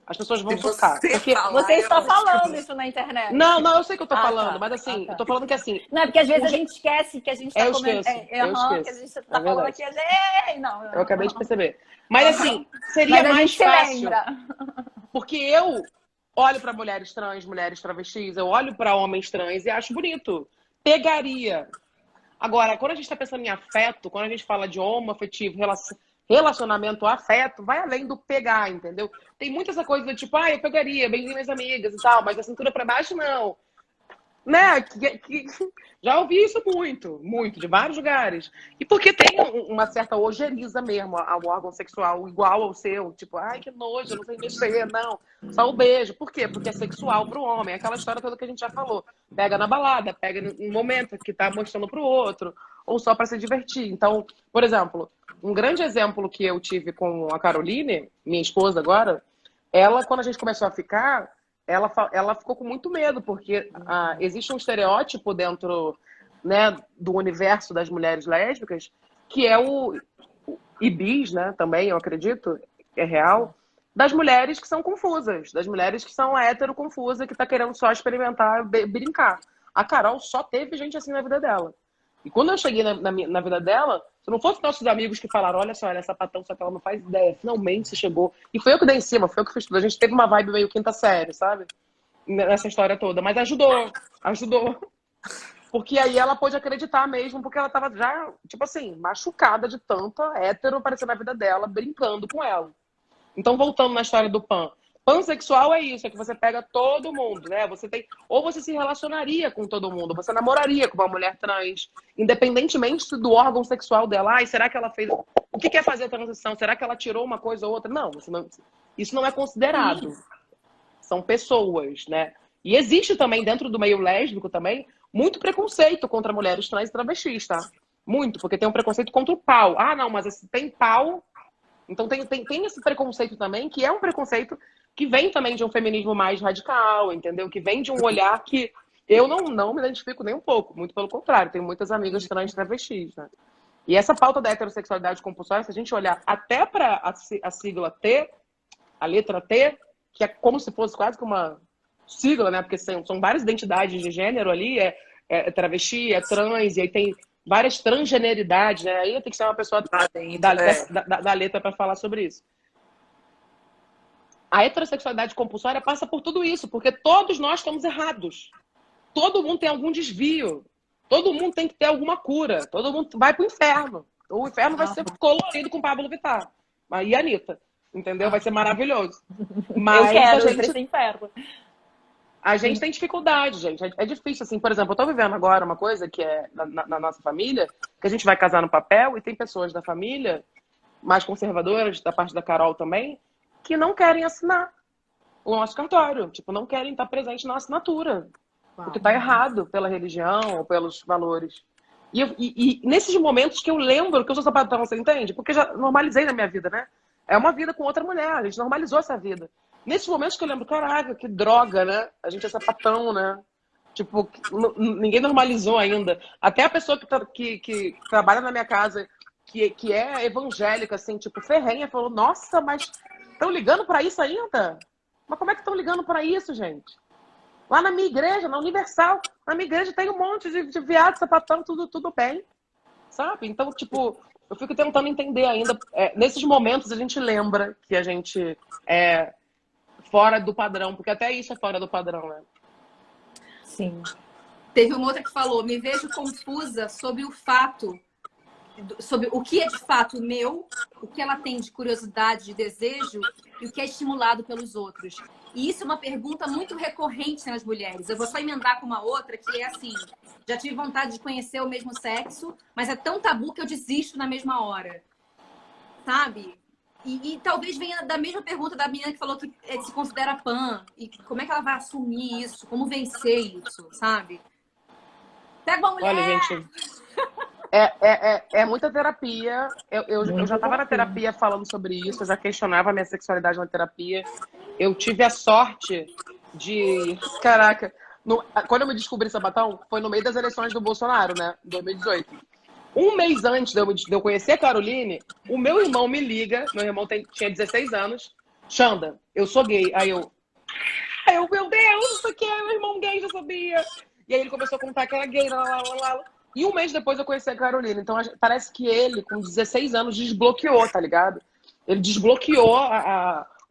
as pessoas vão chocar. Porque você está falando isso na internet. Não, eu sei que eu tô falando, mas assim, eu tô falando que assim... Não, é porque às vezes a gente esquece que a gente tá comendo... Eu esqueço. Que a gente tá falando aqui... Não. Eu acabei de perceber. Mas assim, seria mais fácil. Lembra. Porque eu olho pra mulheres trans, mulheres travestis, eu olho pra homens trans e acho bonito. Pegaria. Agora, quando a gente tá pensando em afeto, quando a gente fala de homoafetivo, relacionamento, afeto, vai além do pegar, entendeu? Tem muita essa coisa do tipo, eu pegaria, bem minhas amigas e tal, mas da cintura pra baixo, não. Né? Já ouvi isso muito, muito, de vários lugares. E porque tem uma certa ojeriza mesmo ao órgão sexual igual ao seu. Tipo, ai, que nojo, eu não sei mexer, não. Só o beijo. Por quê? Porque é sexual pro homem. Aquela história toda que a gente já falou. Pega na balada, pega no momento que tá mostrando pro outro, ou só pra se divertir. Então, por exemplo, um grande exemplo que eu tive com a Caroline, minha esposa agora, ela, quando a gente começou a ficar, ela ficou com muito medo, porque existe um estereótipo dentro, né, do universo das mulheres lésbicas, que é o ibis, né, também, eu acredito, é real, das mulheres que são confusas, das mulheres que são hétero confusa, que tá querendo só experimentar, brincar. A Carol só teve gente assim na vida dela. E quando eu cheguei na vida dela, se não fosse nossos amigos que falaram, olha só, ela é sapatão, só que ela não faz ideia. Finalmente você chegou. E foi eu que dei em cima, foi eu que fiz tudo. A gente teve uma vibe meio quinta série, sabe? Nessa história toda. Mas ajudou. Porque aí ela pôde acreditar mesmo, porque ela tava já, tipo assim, machucada de tanta hétero aparecer na vida dela, brincando com ela. Então, voltando na história do pan. Pansexual é isso, é que você pega todo mundo, né? Você tem, ou você se relacionaria com todo mundo, você namoraria com uma mulher trans, independentemente do órgão sexual dela. Ai, será que ela fez... O que quer fazer a transição? Será que ela tirou uma coisa ou outra? Não, isso não é considerado. São pessoas, né? E existe também, dentro do meio lésbico também, muito preconceito contra mulheres trans e travestis, tá? Muito, porque tem um preconceito contra o pau. Ah, não, mas tem pau... Então tem esse preconceito também, que é um preconceito que vem também de um feminismo mais radical, entendeu? Que vem de um olhar que eu não me identifico nem um pouco, muito pelo contrário, tenho muitas amigas trans e travestis, né? E essa pauta da heterossexualidade compulsória, se a gente olhar até para a sigla T, a letra T, que é como se fosse quase que uma sigla, né? Porque são várias identidades de gênero ali, é travesti, é trans, e aí tem várias transgeneridades, né? Aí eu tenho que ser uma pessoa da letra para falar sobre isso. A heterossexualidade compulsória passa por tudo isso, porque todos nós estamos errados. Todo mundo tem algum desvio. Todo mundo tem que ter alguma cura. Todo mundo vai pro inferno. O inferno vai ser colorido com Pablo Vittar. E a Anitta. Entendeu? Vai ser maravilhoso. Mas eu quero ir pra esse inferno. A gente tem dificuldade, gente. É difícil, assim. Por exemplo, eu tô vivendo agora uma coisa que é na nossa família, que a gente vai casar no papel e tem pessoas da família mais conservadoras, da parte da Carol também, que não querem assinar o nosso cartório. Tipo, não querem estar presente na assinatura. Porque tá errado pela religião ou pelos valores. E nesses momentos que eu lembro que eu sou sapatão, você entende? Porque eu já normalizei na minha vida, né? É uma vida com outra mulher. A gente normalizou essa vida. Nesses momentos que eu lembro, caraca, que droga, né? A gente é sapatão, né? Tipo, ninguém normalizou ainda. Até a pessoa que trabalha na minha casa, que é evangélica, assim, tipo, ferrenha, falou, nossa, mas estão ligando pra isso ainda? Mas como é que estão ligando pra isso, gente? Lá na minha igreja, na Universal, na minha igreja tem um monte de viado, sapatão, tudo bem. Sabe? Então, tipo, eu fico tentando entender ainda. Nesses momentos a gente lembra que a gente é fora do padrão, porque até isso é fora do padrão, né? Sim. Teve uma outra que falou, me vejo confusa sobre o fato, sobre o que é de fato meu, o que ela tem de curiosidade, de desejo e o que é estimulado pelos outros. E isso é uma pergunta muito recorrente nas mulheres. Eu vou só emendar com uma outra que é assim, já tive vontade de conhecer o mesmo sexo, mas é tão tabu que eu desisto na mesma hora. Sabe? E talvez venha da mesma pergunta da menina que falou que se considera pan. E como é que ela vai assumir isso? Como vencer isso, sabe? Pega uma mulher! Olha, gente, muita terapia. Eu já estava na terapia falando sobre isso, eu já questionava a minha sexualidade na terapia. Eu tive a sorte de... Caraca, quando eu me descobri sapatão, foi no meio das eleições do Bolsonaro, né? 2018. Um mês antes de eu conhecer a Caroline, o meu irmão me liga, meu irmão tinha 16 anos, Xanda, eu sou gay. Aí eu, meu Deus, isso aqui é meu irmão gay, já sabia. E aí ele começou a contar que era gay, lá. E um mês depois eu conheci a Caroline. Então parece que ele, com 16 anos, desbloqueou, tá ligado? Ele desbloqueou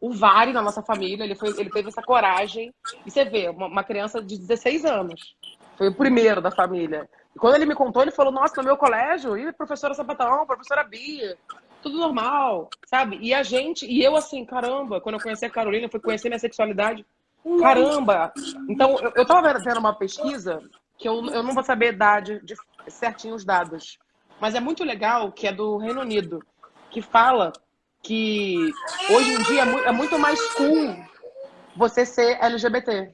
o Vari na nossa família, ele teve essa coragem. E você vê, uma criança de 16 anos. Foi o primeiro da família. E quando ele me contou, ele falou, nossa, no meu colégio, e professora Sapatão, professora Bia, tudo normal, sabe? E eu assim, caramba, quando eu conheci a Carolina, eu fui conhecer minha sexualidade. Caramba! Então, eu tava vendo uma pesquisa, que eu não vou saber dar de certinho os dados, mas é muito legal, que é do Reino Unido, que fala que hoje em dia é muito mais cool você ser LGBT.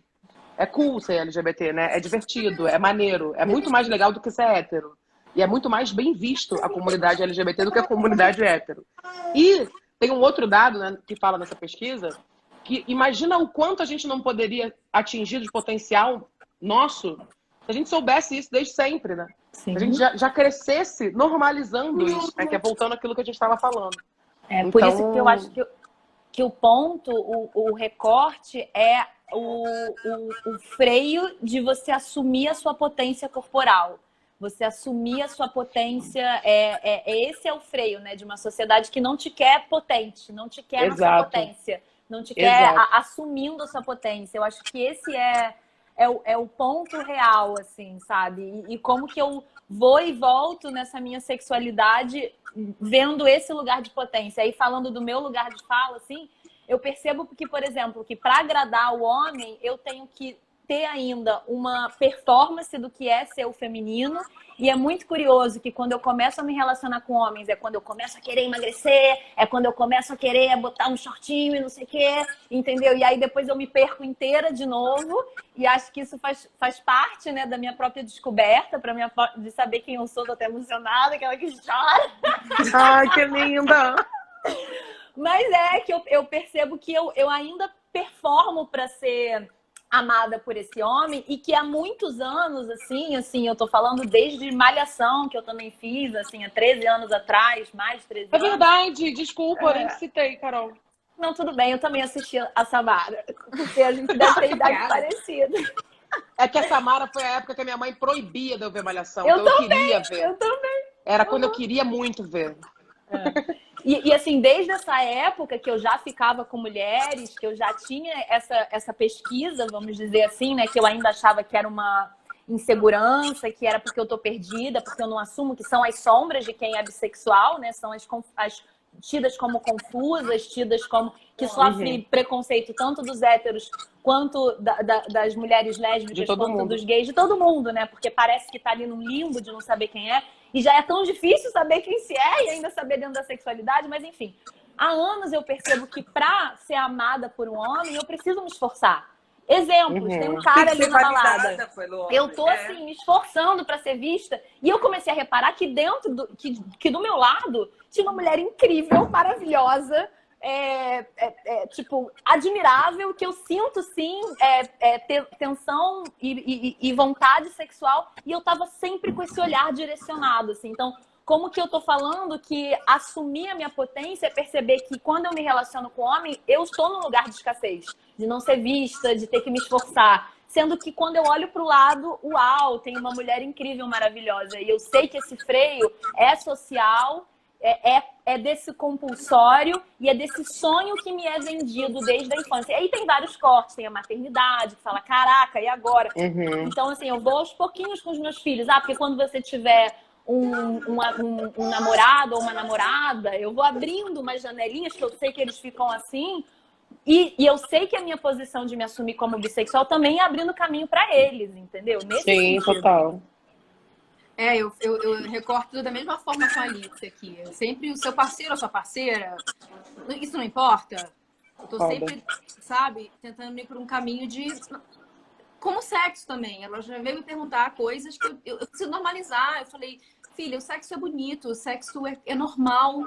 É cool ser LGBT, né? É divertido, é maneiro, é muito mais legal do que ser hétero. E é muito mais bem visto a comunidade LGBT do que a comunidade hétero. E tem um outro dado, né, que fala nessa pesquisa, que imagina o quanto a gente não poderia atingir de potencial nosso se a gente soubesse isso desde sempre, né? Sim. Se a gente já crescesse normalizando isso, né? Que é voltando àquilo que a gente estava falando. Por isso que eu acho que o ponto, o recorte é o freio de você assumir a sua potência corporal. Você assumir a sua potência, esse é o freio, né, de uma sociedade que não te quer potente, não te quer na sua potência, não te quer assumindo a sua potência. Eu acho que esse é o ponto real, assim, sabe? E como que eu vou e volto nessa minha sexualidade vendo esse lugar de potência. Aí falando do meu lugar de fala, assim, eu percebo que, por exemplo, que para agradar o homem, eu tenho que ter ainda uma performance do que é ser o feminino. E é muito curioso que quando eu começo a me relacionar com homens, é quando eu começo a querer emagrecer, é quando eu começo a querer botar um shortinho e não sei o quê, entendeu? E aí depois eu me perco inteira de novo. E acho que isso faz parte, né, da minha própria descoberta, de saber quem eu sou. Tô até emocionada, aquela que chora. Ai, que linda! Mas é que eu percebo que eu ainda performo para ser amada por esse homem e que há muitos anos, assim, eu tô falando desde Malhação, que eu também fiz, assim, há 13 anos atrás, mais de 13 anos. É verdade, desculpa, eu nem citei, Carol. Não, tudo bem, eu também assisti a Samara, porque a gente deve ter idade parecida. É que a Samara foi a época que a minha mãe proibia de eu ver Malhação, então eu queria ver. Eu também. Era quando eu queria muito ver. E assim, desde essa época que eu já ficava com mulheres, que eu já tinha essa pesquisa, vamos dizer assim, né? Que eu ainda achava que era uma insegurança, que era porque eu tô perdida, porque eu não assumo, que são as sombras de quem é bissexual, né? São as tidas como confusas, tidas como que sofrem preconceito tanto dos héteros quanto das mulheres lésbicas, quanto dos gays, de todo mundo, né? Porque parece que tá ali num limbo de não saber quem é. E já é tão difícil saber quem se é e ainda saber dentro da sexualidade, mas enfim. Há anos eu percebo que pra ser amada por um homem, eu preciso me esforçar. Exemplos, tem um cara ali na balada. Eu tô assim, me esforçando pra ser vista. E eu comecei a reparar que dentro do meu lado tinha uma mulher incrível, maravilhosa, tipo, admirável, que eu sinto sim tensão e vontade sexual, e eu tava sempre com esse olhar direcionado, assim. Então, como que eu tô falando que assumir a minha potência é perceber que quando eu me relaciono com homem, eu estou num lugar de escassez, de não ser vista, de ter que me esforçar. Sendo que quando eu olho pro lado, uau, tem uma mulher incrível, maravilhosa. E eu sei que esse freio é social, é desse compulsório e é desse sonho que me é vendido desde a infância. E aí tem vários cortes, tem a maternidade, que fala, caraca, e agora? Então, assim, eu vou aos pouquinhos com os meus filhos. Porque quando você tiver um namorado ou uma namorada, eu vou abrindo umas janelinhas que eu sei que eles ficam assim. E eu sei que a minha posição de me assumir como bissexual também é abrindo caminho para eles, entendeu? Nesse sentido. Total. Eu recorto da mesma forma com a Alice aqui. Sempre o seu parceiro ou sua parceira, isso não importa. Eu tô sempre, sabe, tentando ir por um caminho de... Como sexo também. Ela já veio me perguntar coisas que eu preciso normalizar. Eu falei, filha, o sexo é bonito, o sexo é normal,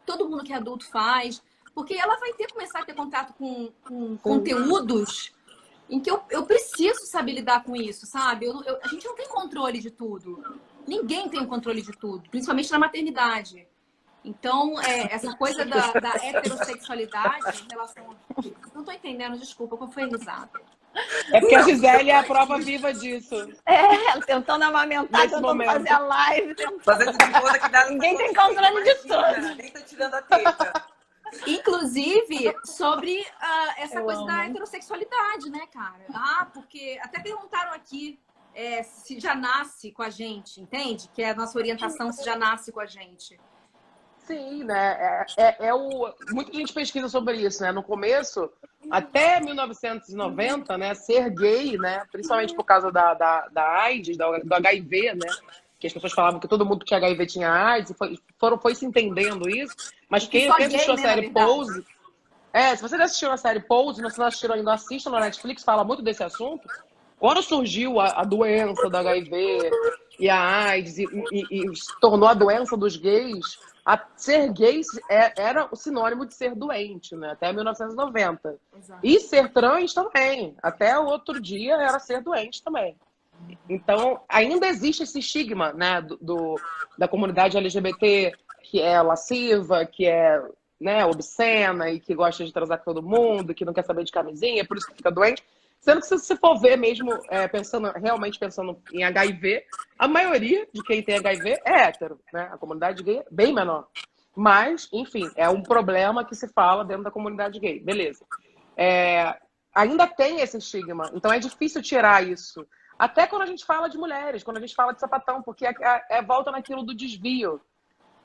todo mundo que é adulto faz. Porque ela vai começar a ter contato com conteúdos em que eu preciso saber lidar com isso, sabe? A gente não tem controle de tudo. Ninguém tem o controle de tudo, principalmente na maternidade. Então, essa coisa da heterossexualidade em relação... Não tô entendendo, desculpa, qual foi a risada? É porque a Gisele é a prova viva disso. Tentando amamentar, tentando fazer a live. Fazendo de conta que dá... Ninguém tem controle de tudo. Nem tá tirando a teta. inclusive, sobre essa Eu coisa da amo. heterossexualidade, né, cara? Porque até perguntaram aqui se já nasce com a gente, entende? Que é a nossa orientação se já nasce com a gente. Sim, né? Muita gente pesquisa sobre isso, né? No começo, até 1990, né? Ser gay, né? Principalmente por causa da AIDS, do HIV, né? Que as pessoas falavam que todo mundo que tinha HIV tinha AIDS, e foi se entendendo isso. Mas E que quem só assistiu a gay, né, na série verdade. Pose... se você não assistiu a série Pose, se não assistiu ainda, assista no Netflix, fala muito desse assunto. Quando surgiu a doença do HIV e a AIDS e se tornou a doença dos gays, ser gay era o sinônimo de ser doente, né? Até 1990. Exato. E ser trans também. Até o outro dia era ser doente também. Então, ainda existe esse estigma, né, da comunidade LGBT, que é lasciva, que é, né, obscena e que gosta de transar com todo mundo, que não quer saber de camisinha, por isso que fica doente. Sendo que se você for ver mesmo, realmente pensando em HIV, a maioria de quem tem HIV é hétero, né? A comunidade gay é bem menor. Mas, enfim, é um problema que se fala dentro da comunidade gay. Beleza. Ainda tem esse estigma, então é difícil tirar isso. Até quando a gente fala de mulheres, quando a gente fala de sapatão, porque volta naquilo do desvio,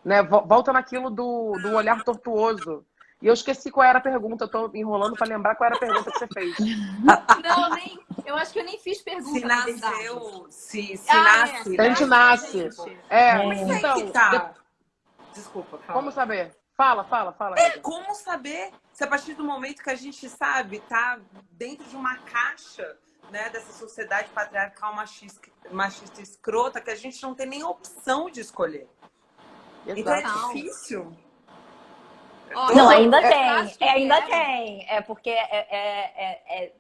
né? Volta naquilo do olhar tortuoso. E eu esqueci qual era a pergunta, eu tô enrolando para lembrar qual era a pergunta que você fez. Não, eu acho que eu nem fiz pergunta. Se na verdade. nasceu, se Ah, nasce. Se a gente nasce. Mas aí Então, que tá. Desculpa, fala. como saber? Fala. Como saber se a partir do momento que a gente sabe, tá dentro de uma caixa, né, dessa sociedade patriarcal machista escrota, que a gente não tem nem opção de escolher. Exato. Então é difícil. Ó, Não, eu ainda acho que ainda tem. É porque é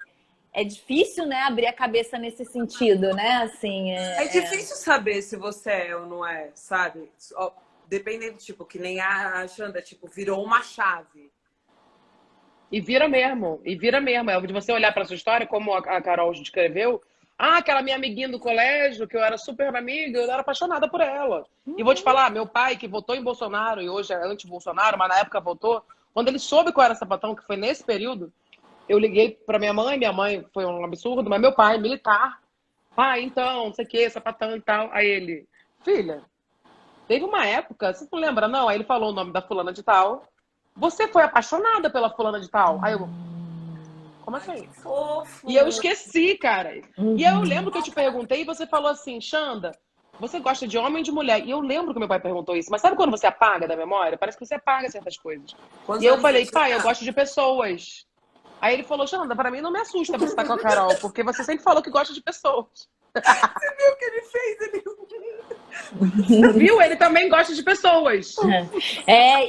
difícil, né, abrir a cabeça nesse sentido, né? Assim, É difícil saber se você é ou não é, sabe? Dependendo, tipo, que nem a Xanda, tipo, virou uma chave. E vira mesmo. É de você olhar para sua história, como a Carol descreveu. Aquela minha amiguinha do colégio, que eu era super amiga, eu era apaixonada por ela. E vou te falar, meu pai, que votou em Bolsonaro e hoje é anti-Bolsonaro, mas na época votou, quando ele soube qual era sapatão, que foi nesse período, eu liguei para minha mãe foi um absurdo, mas meu pai, militar, então, não sei o que, sapatão e tal. Aí ele, filha, teve uma época, você não lembra, não? Aí ele falou o nome da fulana de tal. Você foi apaixonada pela fulana de tal? Aí eu, como assim? Ai, que fofo. E eu esqueci, cara. E eu lembro que eu te perguntei e você falou assim, Xanda, você gosta de homem ou de mulher? E eu lembro que meu pai perguntou isso. Mas sabe quando você apaga da memória? Parece que você apaga certas coisas. Quantos E eu anos falei, você pai, tinha? eu gosto de pessoas. Aí ele falou, Xanda, pra mim não me assusta você estar com a Carol, porque você sempre falou que gosta de pessoas. Você viu o que ele fez? Viu? Ele também gosta de pessoas.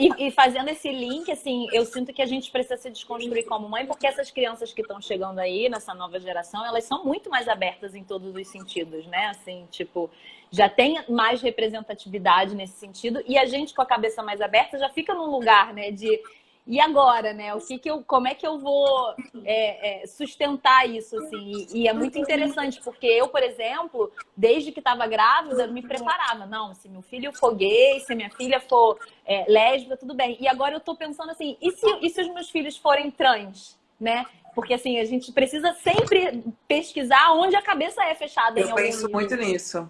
E fazendo esse link, assim, eu sinto que a gente precisa se desconstruir como mãe, porque essas crianças que estão chegando aí, nessa nova geração, elas são muito mais abertas em todos os sentidos, né? Assim, tipo, já tem mais representatividade nesse sentido, e a gente com a cabeça mais aberta já fica num lugar, né, de... E agora, né? Como é que eu vou sustentar isso, assim? E é muito interessante, porque eu, por exemplo, desde que estava grávida, me preparava. Não, se meu filho for gay, se minha filha for lésbica, tudo bem. E agora eu tô pensando assim, e se os meus filhos forem trans, né? Porque, assim, a gente precisa sempre pesquisar onde a cabeça é fechada. Eu penso muito nisso.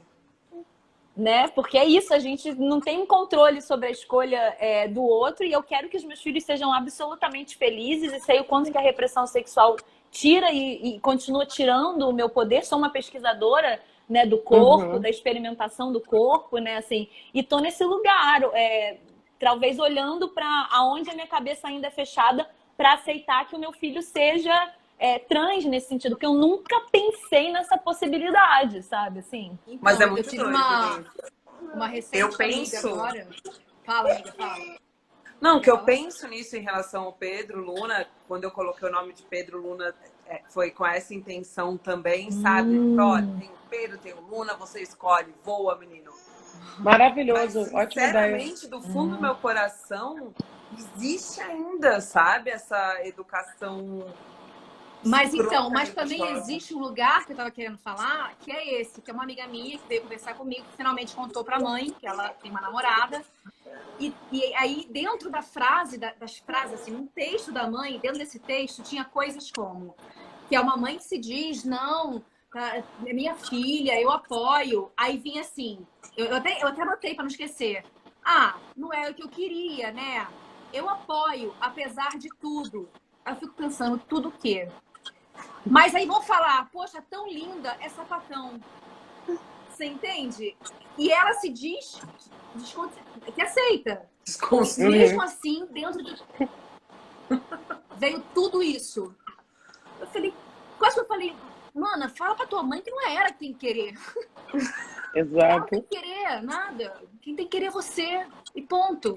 Né? Porque é isso, a gente não tem controle sobre a escolha do outro, e eu quero que os meus filhos sejam absolutamente felizes, e sei o quanto que a repressão sexual tira e continua tirando o meu poder. Sou uma pesquisadora, né, do corpo, da experimentação do corpo, né, assim, e tô nesse lugar, talvez olhando para aonde a minha cabeça ainda é fechada para aceitar que o meu filho seja trans nesse sentido, que eu nunca pensei nessa possibilidade, sabe? Assim. Então, mas é muito eu tive doido. uma recente Eu amiga penso... agora. Fala, amiga, fala. Não, que eu penso nisso em relação ao Pedro Luna, quando eu coloquei o nome de Pedro Luna, foi com essa intenção também, sabe? Olha, tem o Pedro, tem o Luna, você escolhe, voa, menino. Maravilhoso, Mas, ótima ideia. sinceramente, do fundo do meu coração, existe ainda, sabe? Essa educação... Mas então, mas escrota, também existe um lugar que eu tava querendo falar, que é uma amiga minha que veio conversar comigo, que finalmente contou pra mãe que ela tem uma namorada. E aí, dentro da frase, das frases, assim, um texto da mãe, dentro desse texto, tinha coisas como que é uma mãe que se diz, não, é minha filha, eu apoio. Aí vinha assim, eu até anotei para não esquecer. Ah, não é o que eu queria, né? Eu apoio, apesar de tudo. Aí eu fico pensando, tudo o quê? Mas aí vão falar, poxa, tão linda, é sapatão. Você entende? E ela se diz que aceita. Mesmo assim, dentro de... veio tudo isso. Eu falei, quase que eu falei, mana, fala pra tua mãe que não é ela que tem que querer. Exato. Ela não tem que querer nada. Quem tem que querer é você. E ponto.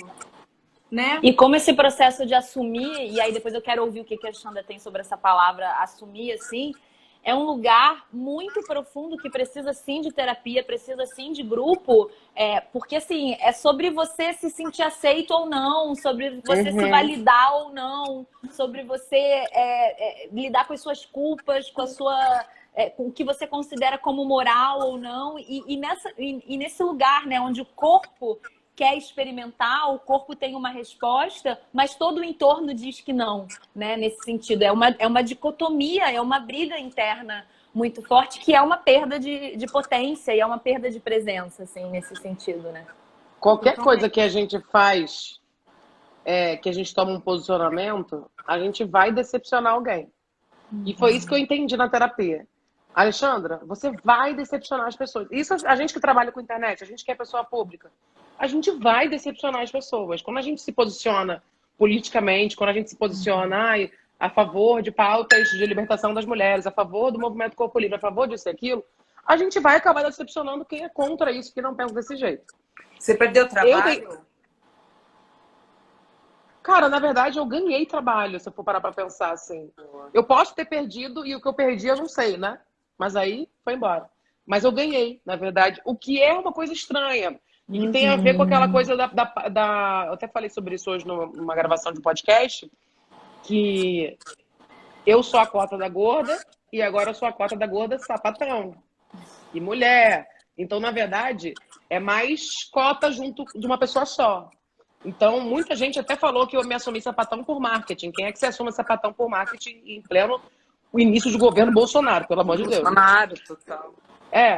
Né? E como esse processo de assumir, e aí depois eu quero ouvir o que a Xanda tem sobre essa palavra assumir, assim, é um lugar muito profundo que precisa sim de terapia, precisa sim de grupo, porque assim, é sobre você se sentir aceito ou não, sobre você se validar ou não, sobre você lidar com as suas culpas, com a sua... com o que você considera como moral ou não, e nesse lugar, né, onde o corpo quer experimentar, o corpo tem uma resposta, mas todo o entorno diz que não, né? Nesse sentido. É uma dicotomia, é uma briga interna muito forte, que é uma perda de potência e é uma perda de presença, assim, nesse sentido, né? Qualquer coisa que a gente faz, que a gente toma um posicionamento, a gente vai decepcionar alguém. E foi isso que eu entendi na terapia. Alexandra, você vai decepcionar as pessoas. Isso a gente que trabalha com internet, a gente que é pessoa pública, a gente vai decepcionar as pessoas. Quando a gente se posiciona politicamente, quando a gente se posiciona a favor de pautas de libertação das mulheres, a favor do movimento Corpo Livre, a favor disso e aquilo, a gente vai acabar decepcionando quem é contra isso, que não pensa desse jeito. Você perdeu o trabalho? Cara, na verdade, eu ganhei trabalho, se eu for parar pra pensar assim. Eu posso ter perdido e o que eu perdi eu não sei, né? Mas aí foi embora. Mas eu ganhei, na verdade, o que é uma coisa estranha. E que tem a ver com aquela coisa eu até falei sobre isso hoje numa gravação de podcast, que eu sou a cota da gorda e agora eu sou a cota da gorda sapatão. E mulher. Então, na verdade, é mais cota junto de uma pessoa só. Então, muita gente até falou que eu me assumi sapatão por marketing. Quem é que se assume sapatão por marketing em pleno o início de governo Bolsonaro, pelo amor de Deus? Bolsonaro, total.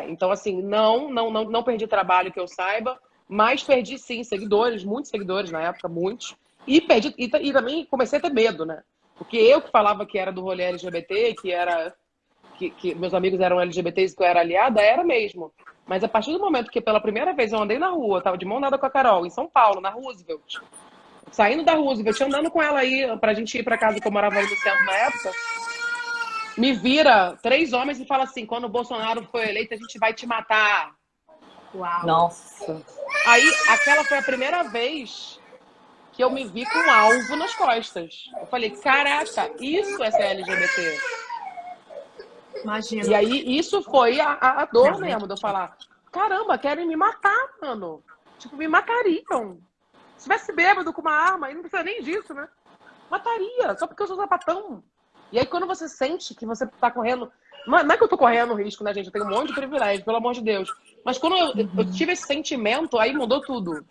Então assim, não perdi trabalho que eu saiba, mas perdi sim seguidores, muitos seguidores na época, muitos. E também comecei a ter medo, né? Porque eu que falava que era do rolê LGBT, que meus amigos eram LGBTs e que eu era aliada, era mesmo. Mas a partir do momento que pela primeira vez eu andei na rua, tava de mão dada com a Carol, em São Paulo, na Roosevelt, saindo da Roosevelt, andando com ela aí pra gente ir pra casa que eu morava ali no centro na época, me vira 3 homens e fala assim, quando o Bolsonaro foi eleito, a gente vai te matar. Uau. Nossa. Aí, aquela foi a primeira vez que eu me vi com um alvo nas costas. Eu falei, caraca, isso é ser LGBT. Imagina. E aí, isso foi a dor mesmo de eu falar, caramba, querem me matar, mano. Tipo, me matariam. Se tivesse bêbado com uma arma, aí não precisa nem disso, né? Mataria, só porque eu sou sapatão. E aí, quando você sente que você tá correndo... Não é que eu tô correndo risco, né, gente? Eu tenho um monte de privilégio, pelo amor de Deus. Mas quando eu tive esse sentimento, aí mudou tudo.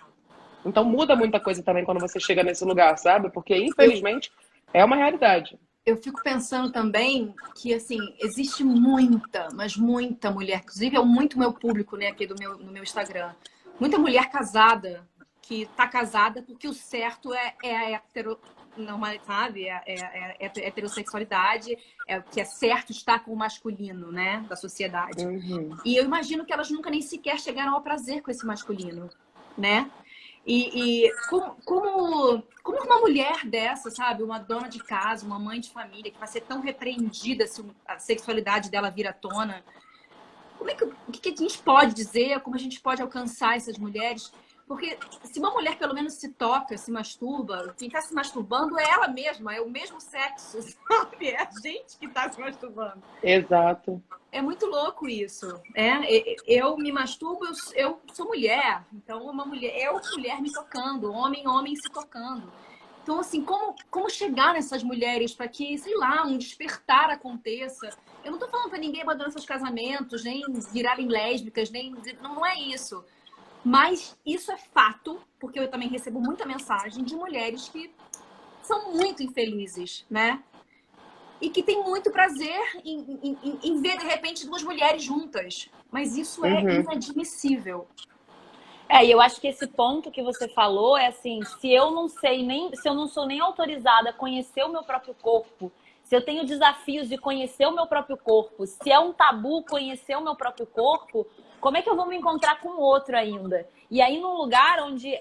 Então, muda muita coisa também quando você chega nesse lugar, sabe? Porque, infelizmente, é uma realidade. Eu fico pensando também que, assim, existe muita, mas muita mulher, inclusive é muito meu público, né, aqui no meu Instagram. Muita mulher casada, que tá casada porque o certo é a sabe? É heterossexualidade, é o que é certo estar com o masculino, né? Da sociedade. E eu imagino que elas nunca nem sequer chegaram ao prazer com esse masculino, né? E como uma mulher dessa, sabe? Uma dona de casa, uma mãe de família, que vai ser tão repreendida se a sexualidade dela vir à tona. O que a gente pode dizer? Como a gente pode alcançar essas mulheres? Porque se uma mulher pelo menos se toca, se masturba, quem está se masturbando é ela mesma, é o mesmo sexo, sabe? É a gente que está se masturbando. Exato. É muito louco isso. Eu me masturbo, eu sou mulher. Então, mulher me tocando, homem se tocando. Então, assim, como chegar nessas mulheres para que, sei lá, um despertar aconteça? Eu não estou falando para ninguém abandonar seus casamentos, nem virarem lésbicas, nem... Não é isso. Mas isso é fato, porque eu também recebo muita mensagem de mulheres que são muito infelizes, né? E que tem muito prazer em ver, de repente, duas mulheres juntas. Mas isso é inadmissível. E eu acho que esse ponto que você falou é assim, se eu não sou nem autorizada a conhecer o meu próprio corpo, se eu tenho desafios de conhecer o meu próprio corpo, se é um tabu conhecer o meu próprio corpo, como é que eu vou me encontrar com outro ainda? E aí, num lugar onde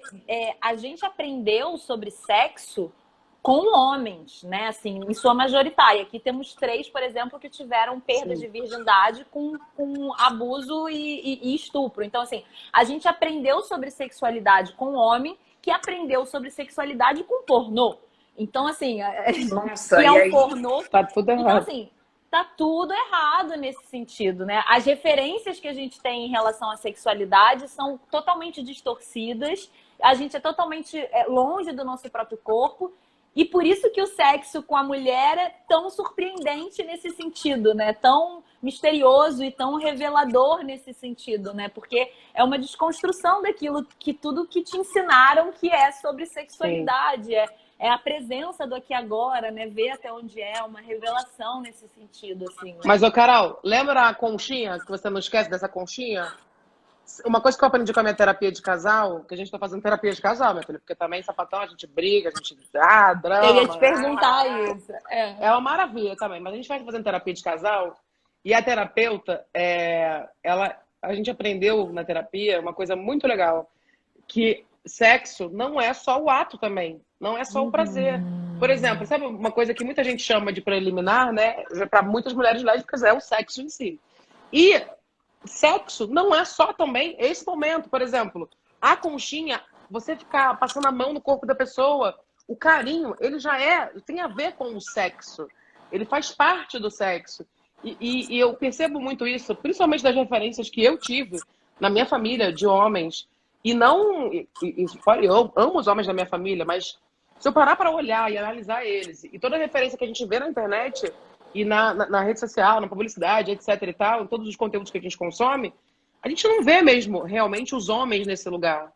a gente aprendeu sobre sexo com homens, né? Assim, em sua majoritária. Aqui temos 3, por exemplo, que tiveram perda de virgindade com abuso e estupro. Então, assim, a gente aprendeu sobre sexualidade com homem que aprendeu sobre sexualidade com pornô. Então, assim, Nossa, que é um pornô. Tá tudo errado. Então, assim, tá tudo errado nesse sentido, né? As referências que a gente tem em relação à sexualidade são totalmente distorcidas. A gente é totalmente longe do nosso próprio corpo. E por isso que o sexo com a mulher é tão surpreendente nesse sentido, né? Tão misterioso e tão revelador nesse sentido, né? Porque é uma desconstrução daquilo que tudo que te ensinaram que é sobre sexualidade, é a presença do aqui e agora, né? Ver até onde é, uma revelação nesse sentido, assim. Né? Mas, ô Carol, lembra a conchinha, que você não esquece dessa conchinha? Uma coisa que eu aprendi com a minha terapia de casal, que a gente tá fazendo terapia de casal, minha filha, porque também sapatão a gente briga, a gente drama. Eu ia te perguntar isso. É uma maravilha também, mas a gente vai fazendo terapia de casal e a terapeuta, a gente aprendeu na terapia uma coisa muito legal, que sexo não é só o ato também, não é só o prazer. Por exemplo, sabe uma coisa que muita gente chama de preliminar, né? Para muitas mulheres lésbicas é o sexo em si. E sexo não é só também esse momento. Por exemplo, a conchinha, você ficar passando a mão no corpo da pessoa, o carinho, ele já tem a ver com o sexo. Ele faz parte do sexo. E eu percebo muito isso, principalmente das referências que eu tive na minha família de homens. E não... eu amo os homens da minha família, mas se eu parar para olhar e analisar eles, e toda a referência que a gente vê na internet e na rede social, na publicidade, etc e tal, em todos os conteúdos que a gente consome, a gente não vê mesmo realmente os homens nesse lugar.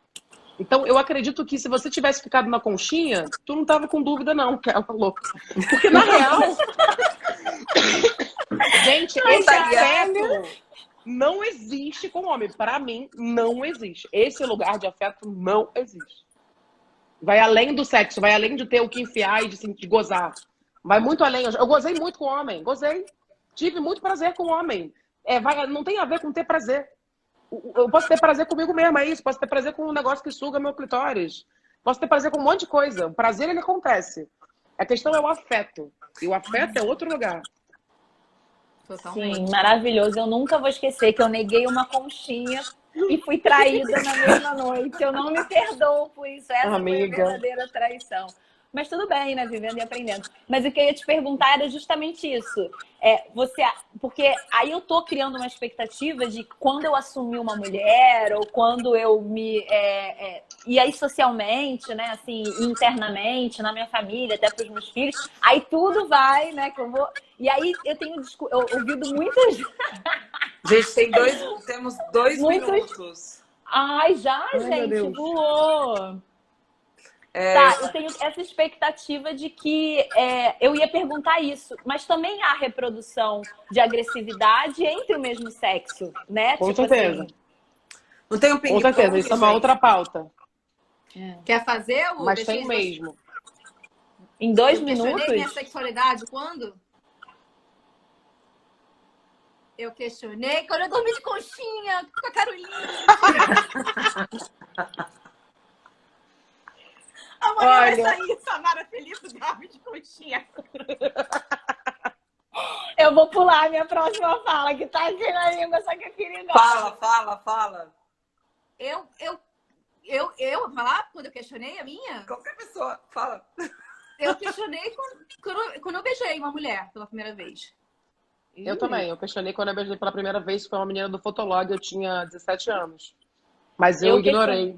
Então, eu acredito que se você tivesse ficado na conchinha, tu não tava com dúvida não, que ela falou. Porque, na real... gente, esse afeto não existe com o homem. Para mim, não existe. Esse lugar de afeto não existe. Vai além do sexo, vai além de ter o que enfiar e de gozar. Vai muito além. Eu gozei muito com o homem. Gozei. Tive muito prazer com o homem. Não tem a ver com ter prazer. Eu posso ter prazer comigo mesmo, é isso. Posso ter prazer com um negócio que suga meu clitóris. Posso ter prazer com um monte de coisa. O prazer, ele acontece. A questão é o afeto. E o afeto é outro lugar. Totalmente. Sim, maravilhoso. Eu nunca vou esquecer que eu neguei uma conchinha e fui traída na mesma noite. Eu não me perdoo por isso. Essa foi a verdadeira traição. Mas tudo bem, né? Vivendo e aprendendo. Mas o que eu ia te perguntar era justamente isso. Porque aí eu tô criando uma expectativa de quando eu assumir uma mulher, ou quando eu me... e aí socialmente, né? Assim, internamente, na minha família, até pros meus filhos. Aí tudo vai, né? Que eu vou... E aí eu tenho ouvido muitas... Gente, temos 2 minutos. Ai, já, Ai, gente, voou. Tá, eu tenho essa expectativa de que eu ia perguntar isso, mas também há reprodução de agressividade entre o mesmo sexo, né? Com certeza. Assim... Não tem um ping-pong, com certeza, isso é uma outra pauta. Quer fazer o... Mas tem mesmo. Em 2 Eu minutos? questionei minha sexualidade quando? Eu questionei quando eu dormi de conchinha com a Carolina. Amanhã vai sair Samara Felipe dorme de conchinha. Eu vou pular a minha próxima fala, que tá aqui na língua, só que eu queria... Fala. Eu vou falar quando eu questionei a minha? Qualquer pessoa, fala. Eu questionei quando eu beijei uma mulher pela primeira vez. Eu também. Eu questionei quando eu beijei pela primeira vez, foi uma menina do Fotolog, eu tinha 17 anos. Mas eu ignorei.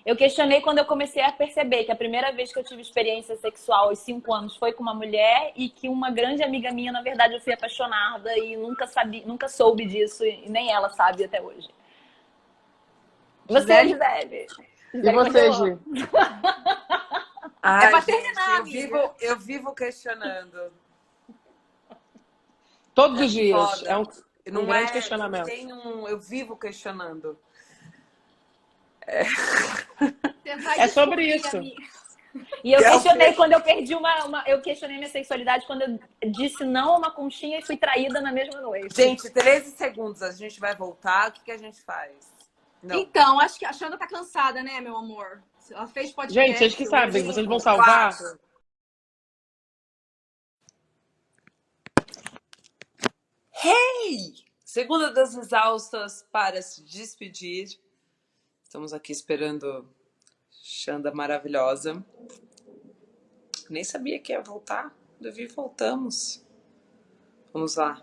Eu questionei quando eu comecei a perceber que a primeira vez que eu tive experiência sexual aos 5 anos foi com uma mulher e que uma grande amiga minha, na verdade, eu fui apaixonada e nunca soube disso e nem ela sabe até hoje. Você, Gisele. E você, Gi? Ai, pra gente, terminar, amiga. eu vivo questionando. Todos os dias. Foda. É um Não grande é, questionamento. eu vivo questionando. Você vai É sobre descobrir, isso. amiga. E eu Que é o questionei quê? quando eu perdi eu questionei minha sexualidade quando eu disse não a uma conchinha e fui traída na mesma noite. Gente, 13 segundos, a gente vai voltar. O que que a gente faz? Não. Então, acho que a Xanda tá cansada, né, meu amor? Ela fez podcast. Gente, vocês que sabem, hoje. vocês vão salvar? 4. Hey! Segunda das exaustas para se despedir. Estamos aqui esperando Xanda maravilhosa. Nem sabia que ia voltar. Davi, voltamos. Vamos lá.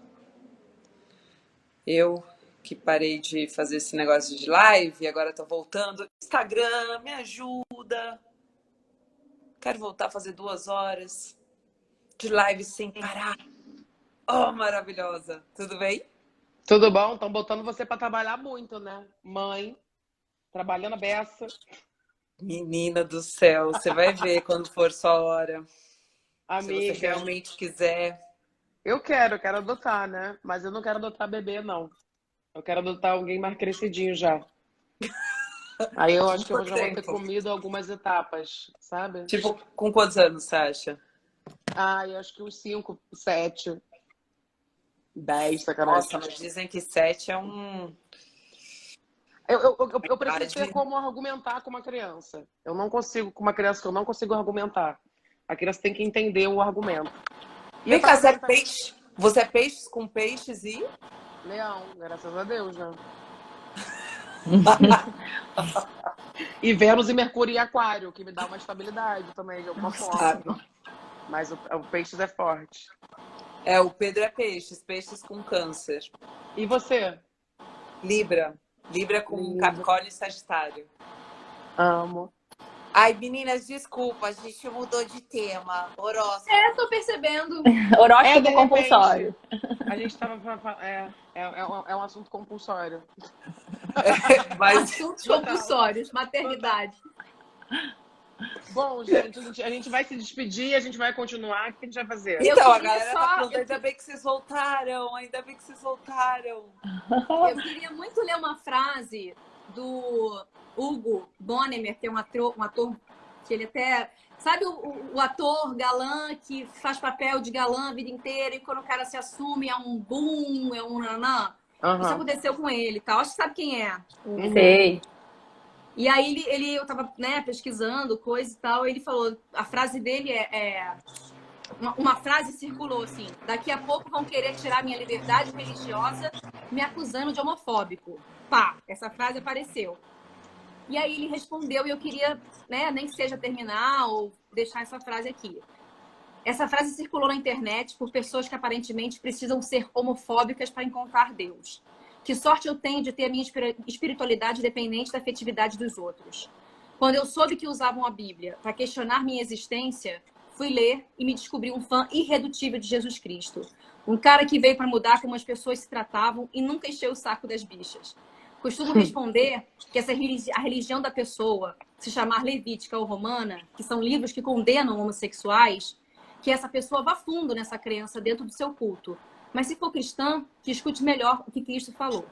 Eu que parei de fazer esse negócio de live e agora tô voltando. Instagram, me ajuda. Quero voltar a fazer 2 horas de live sem parar. Oh, maravilhosa. Tudo bem? Tudo bom? Estão botando você para trabalhar muito, né? Mãe, trabalhando a beça. Menina do céu, você vai ver quando for sua hora. Se você Amiga, realmente quiser. eu quero adotar, né? Mas eu não quero adotar bebê, não. Eu quero adotar alguém mais crescidinho já. Aí eu acho que eu já vou ter Tempo. comido algumas etapas, sabe? Tipo, com quantos anos você acha? Eu acho que uns 5, 7, 10, sacanagem. Nossa, mas dizem que 7 é um... Eu preciso ter como argumentar com uma criança. Eu não consigo, com uma criança que eu não consigo argumentar. A criança tem que entender o argumento. E Vem eu cá, tava você é tentando- peixe? Você é peixes com peixes e... Leão, graças a Deus, né? E Vênus e Mercúrio em Aquário, que me dá uma estabilidade também, de alguma forma. Mas o peixes é forte. É, o Pedro é peixes, peixes com câncer. E você? Libra. Libra com Libra. Capricórnio e Sagitário. Amo. Ai, meninas, desculpa, a gente mudou de tema. Horóscopo. Tô percebendo. Horóscopo de repente. compulsório. A gente tava. É um assunto compulsório. Mas Assuntos compulsórios, maternidade. Bom, gente, a gente vai se despedir, a gente vai continuar. O que a gente vai fazer? Eu então, a queria galera só- tá falando, eu ainda bem que vocês voltaram, ainda bem que vocês voltaram. Eu queria muito ler uma frase do Hugo Bonemer, que é um ator que ele até... Sabe o ator galã que faz papel de galã a vida inteira e quando o cara se assume é um boom, é um nanã? Isso aconteceu com ele, tá? Acho que sabe quem é. Sei. E aí eu tava, né, pesquisando coisa e tal, e ele falou, a frase dele uma frase circulou assim: daqui a pouco vão querer tirar minha liberdade religiosa me acusando de homofóbico. Pá, essa frase apareceu. E aí ele respondeu e eu queria, né, nem que seja terminar ou deixar essa frase aqui. Essa frase circulou na internet por pessoas que aparentemente precisam ser homofóbicas para encontrar Deus. Que sorte eu tenho de ter a minha espiritualidade dependente da afetividade dos outros. Quando eu soube que usavam a Bíblia para questionar minha existência, fui ler e me descobri um fã irredutível de Jesus Cristo. Um cara que veio para mudar como as pessoas se tratavam e nunca encheu o saco das bichas. Costumo responder que a religião da pessoa, se chamar levítica ou romana, que são livros que condenam homossexuais, que essa pessoa vá fundo nessa crença dentro do seu culto. Mas se for cristã, que escute melhor o que Cristo falou.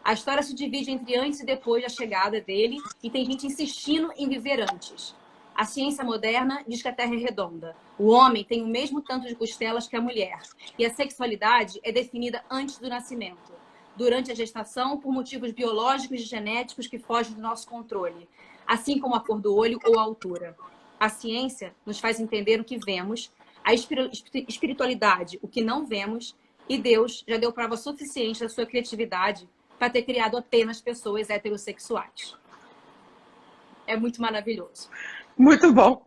A história se divide entre antes e depois da chegada dele e tem gente insistindo em viver antes. A ciência moderna diz que a Terra é redonda. O homem tem o mesmo tanto de costelas que a mulher. E a sexualidade é definida antes do nascimento. Durante a gestação, por motivos biológicos e genéticos que fogem do nosso controle. Assim como a cor do olho ou a altura. A ciência nos faz entender o que vemos, a espiritualidade, o que não vemos, e Deus já deu prova suficiente da sua criatividade para ter criado apenas pessoas heterossexuais. É muito maravilhoso. Muito bom.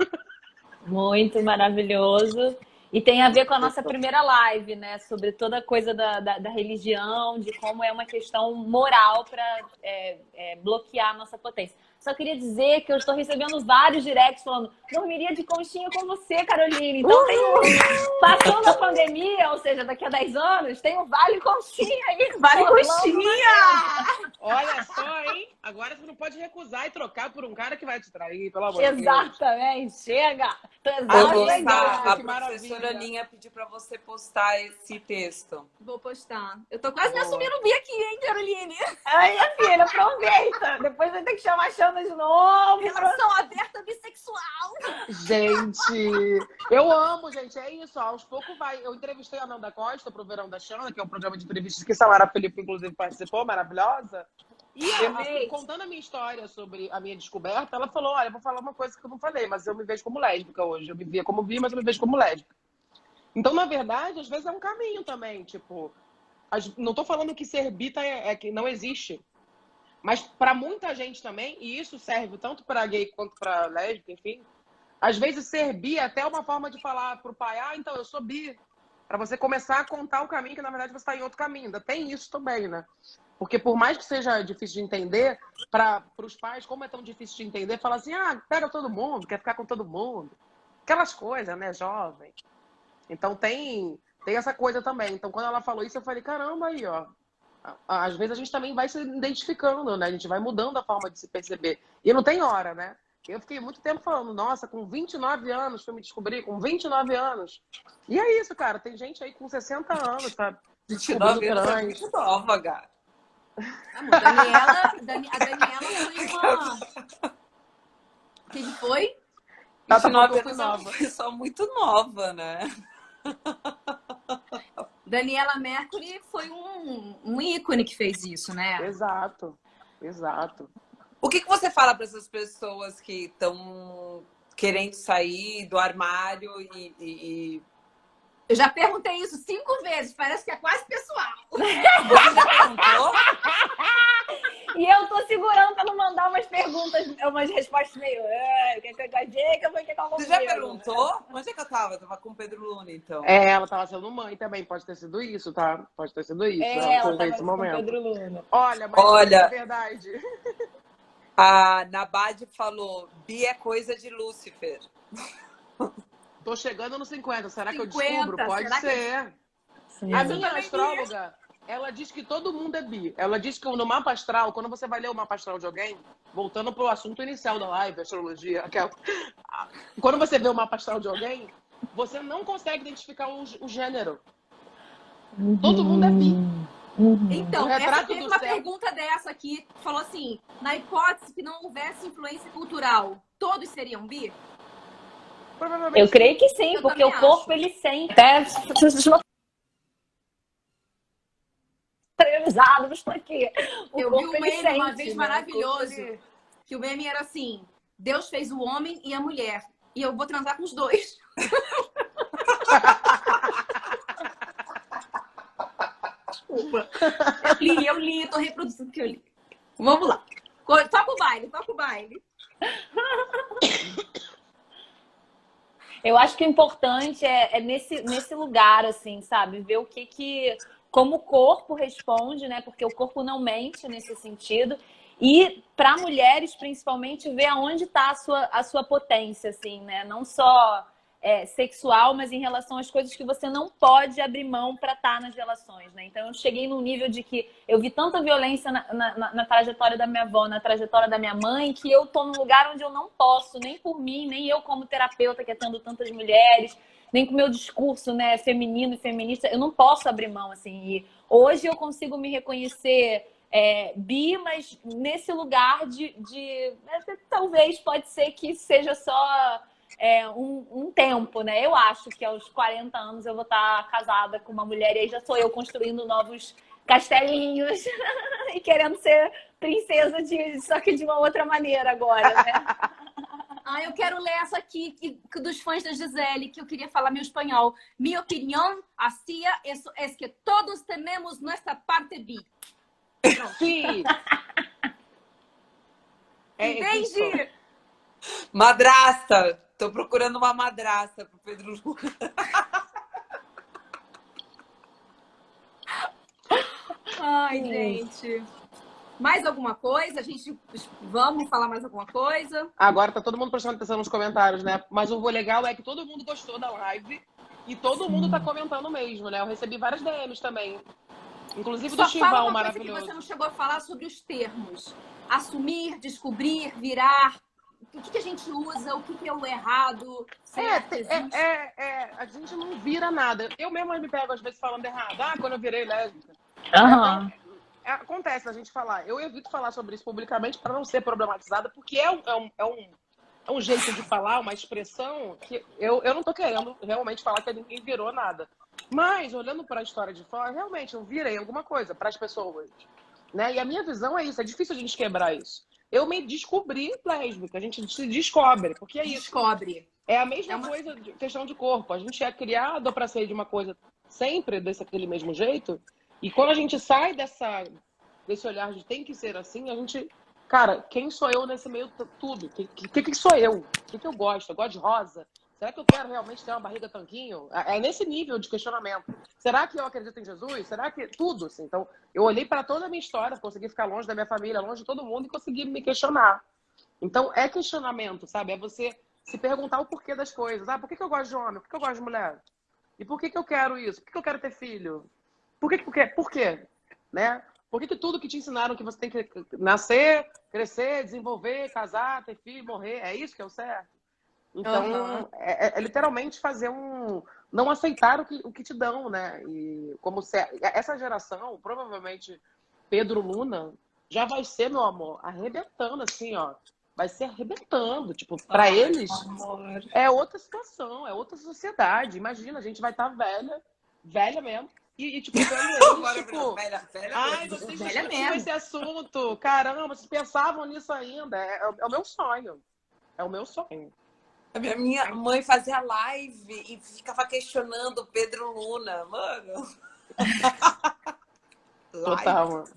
Muito maravilhoso. E tem a ver com a nossa primeira live, né? Sobre toda a coisa da religião, de como é uma questão moral para bloquear a nossa potência. Só queria dizer que eu estou recebendo vários directs falando: dormiria de conchinha com você, Caroline. Então, passando a pandemia, ou seja, daqui a 10 anos, tem o Vale Conchinha aí. Vale conchinha! Olha só, hein? Agora você não pode recusar e trocar por um cara que vai te trair, pelo amor de Deus. Exatamente, chega! Tô A exausta. que professora maravilha. Aninha pediu para você postar esse texto. Vou postar. Eu tô quase me Boa. assumindo bi aqui, hein, Caroline? Ai, minha filha, aproveita! Depois vai ter que chamar a Xana de novo. Relação aberta bissexual. Gente, eu amo, gente. É isso, ó, aos poucos vai. Eu entrevistei a Nanda Costa pro Verão da Xana, que é um programa de entrevistas que Samara Felipe, inclusive, participou, maravilhosa. E contando a minha história sobre a minha descoberta, ela falou: olha, eu vou falar uma coisa que eu não falei, mas eu me vejo como lésbica hoje. Eu me via como bi, mas eu me vejo como lésbica. Então, na verdade, às vezes é um caminho também. Tipo, não tô falando que ser bi que não existe. Mas para muita gente também, e isso serve tanto para gay quanto para lésbica, enfim. Às vezes ser bi é até uma forma de falar pro pai: ah, então eu sou bi. Para você começar a contar o caminho que, na verdade, você está em outro caminho. Ainda tem isso também, né? Porque por mais que seja difícil de entender, para os pais, como é tão difícil de entender, fala assim: ah, pega todo mundo, quer ficar com todo mundo. Aquelas coisas, né, jovem. Então tem essa coisa também. Então quando ela falou isso, eu falei: caramba, aí, ó. Às vezes a gente também vai se identificando, né? A gente vai mudando a forma de se perceber. E não tem hora, né? Eu fiquei muito tempo falando: nossa, com 29 anos fui me descobrir, com 29 anos. E é isso, cara. Tem gente aí com 60 anos, sabe? 29 anos é muito nova, Gá. Amor, a Daniela foi uma... O que foi? 29 anos é uma pessoa muito nova, né? Daniela Mercury foi um ícone que fez isso, né? Exato, exato. O que você fala para essas pessoas que estão querendo sair do armário e... Eu já perguntei isso 5 vezes, parece que é quase pessoal. Você já perguntou? E eu tô segurando pra não mandar umas perguntas, umas respostas meio... Você já perguntou? Onde é que eu tava? Eu tava com o Pedro Luna, então. É, ela tava sendo mãe também. Pode ter sido isso, tá? Pode ter sido isso. Ela tava esse momento. com Pedro Luna. Olha, é verdade. A Nabad falou: bi é coisa de Lúcifer. Tô chegando nos 50. Será que eu 50, descubro? Pode será ser. Sim. A minha astróloga, ela diz que todo mundo é bi. Ela diz que no mapa astral, quando você vai ler o mapa astral de alguém, voltando pro assunto inicial da live, astrologia, quando você vê o mapa astral de alguém, você não consegue identificar o gênero. Todo mundo é bi. Então, O essa retrato teve do uma céu. pergunta dessa aqui, falou assim: na hipótese que não houvesse influência cultural, todos seriam bi? Provavelmente. Eu creio que sim, Eu porque o também corpo, acho. ele sente. Até exteriorizado, aqui. Eu vi um ele meme uma sente, vez né? maravilhoso, O corpo, ele- que o meme era assim: Deus fez o homem e a mulher, e eu vou transar com os dois. Desculpa. Eu li, tô reproduzindo o que eu li. Vamos lá. Toca o baile. Eu acho que o importante é nesse lugar, assim, sabe? Ver o que como o corpo responde, né? Porque o corpo não mente nesse sentido. E para mulheres, principalmente, ver aonde está a sua potência, assim, né? Não só sexual, mas em relação às coisas que você não pode abrir mão para estar nas relações, né? Então eu cheguei num nível de que eu vi tanta violência na trajetória da minha avó, na trajetória da minha mãe, que eu tô num lugar onde eu não posso, nem por mim, nem eu como terapeuta que atendo tantas mulheres, nem com o meu discurso, né, feminino e feminista, eu não posso abrir mão, assim. E hoje eu consigo me reconhecer bi, mas nesse lugar de talvez pode ser que seja só um tempo, né? Eu acho que aos 40 anos eu vou estar casada com uma mulher e aí já sou eu construindo novos castelinhos e querendo ser princesa só que de uma outra maneira agora, né? Ah, eu quero ler essa aqui dos fãs da Gisele, que eu queria falar meu espanhol. Minha opinião, assim, é que todos temos nossa parte bi. Sim. Entendi. Madrasta! Tô procurando uma madrasta pro Pedro Luna. Ai, gente. Mais alguma coisa? Vamos falar mais alguma coisa? Agora tá todo mundo prestando atenção nos comentários, né? Mas o legal é que todo mundo gostou da live e todo mundo tá comentando mesmo, né? Eu recebi várias DMs também. Inclusive do Só fala Chivão, uma coisa que maravilhoso. você não chegou a falar sobre os termos. Assumir, descobrir, virar. O que a gente usa? O que é o errado? Certo? Existe? A gente não vira nada. Eu mesma me pego às vezes falando errado. Ah, quando eu virei lésbica. Aham. Acontece a gente falar. Eu evito falar sobre isso publicamente para não ser problematizada, porque é um jeito de falar, uma expressão que eu não tô querendo realmente falar que ninguém virou nada. Mas, olhando para a história de fora, realmente eu virei alguma coisa para as pessoas. Né? E a minha visão é isso, é difícil a gente quebrar isso. Eu me descobri lésbica, a gente se descobre, porque é isso. Descobre. É a mesma coisa, questão de corpo. A gente é criado para ser de uma coisa sempre daquele mesmo jeito, e quando a gente sai desse olhar de tem que ser assim, a gente... Cara, quem sou eu nesse meio tudo? Que sou eu? O que eu gosto? Eu gosto de rosa? Será que eu quero realmente ter uma barriga tanquinho? É nesse nível de questionamento. Será que eu acredito em Jesus? Será que... Tudo, assim. Então, eu olhei para toda a minha história, consegui ficar longe da minha família, longe de todo mundo e consegui me questionar. Então, é questionamento, sabe? É você se perguntar o porquê das coisas. Ah, por que eu gosto de homem? Por que eu gosto de mulher? E por que eu quero isso? Por que eu quero ter filho? Por quê? Né? Por que tudo que te ensinaram que você tem que nascer, crescer, desenvolver, casar, ter filho, morrer, é isso que é o certo? Então, é literalmente fazer não aceitar o que te dão, né? E como essa geração, provavelmente Pedro Luna, já vai ser, meu amor, arrebentando, assim, ó. Vai ser arrebentando. Tipo, pra eles, é outra situação, é outra sociedade. Imagina, a gente vai estar velha mesmo. E tipo, vendo eles, tipo... Ai, vocês discutiram esse assunto. Caramba, vocês pensavam nisso ainda. É o meu sonho. É o meu sonho. A minha mãe fazia live e ficava questionando o Pedro Luna, mano. Total, mano.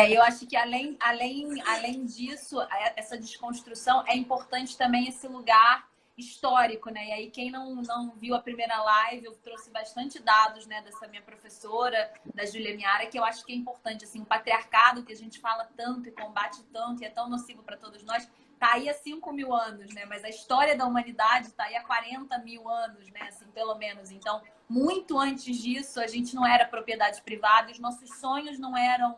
Eu acho que além disso, essa desconstrução, é importante também esse lugar histórico, né? E aí, quem não viu a primeira live, eu trouxe bastante dados, né, dessa minha professora, da Júlia Miara, que eu acho que é importante, assim, o patriarcado que a gente fala tanto e combate tanto e é tão nocivo para todos nós, tá aí há 5.000 anos, né? Mas a história da humanidade tá aí há 40.000 anos, né? Assim, pelo menos. Então, muito antes disso, a gente não era propriedade privada, os nossos sonhos não eram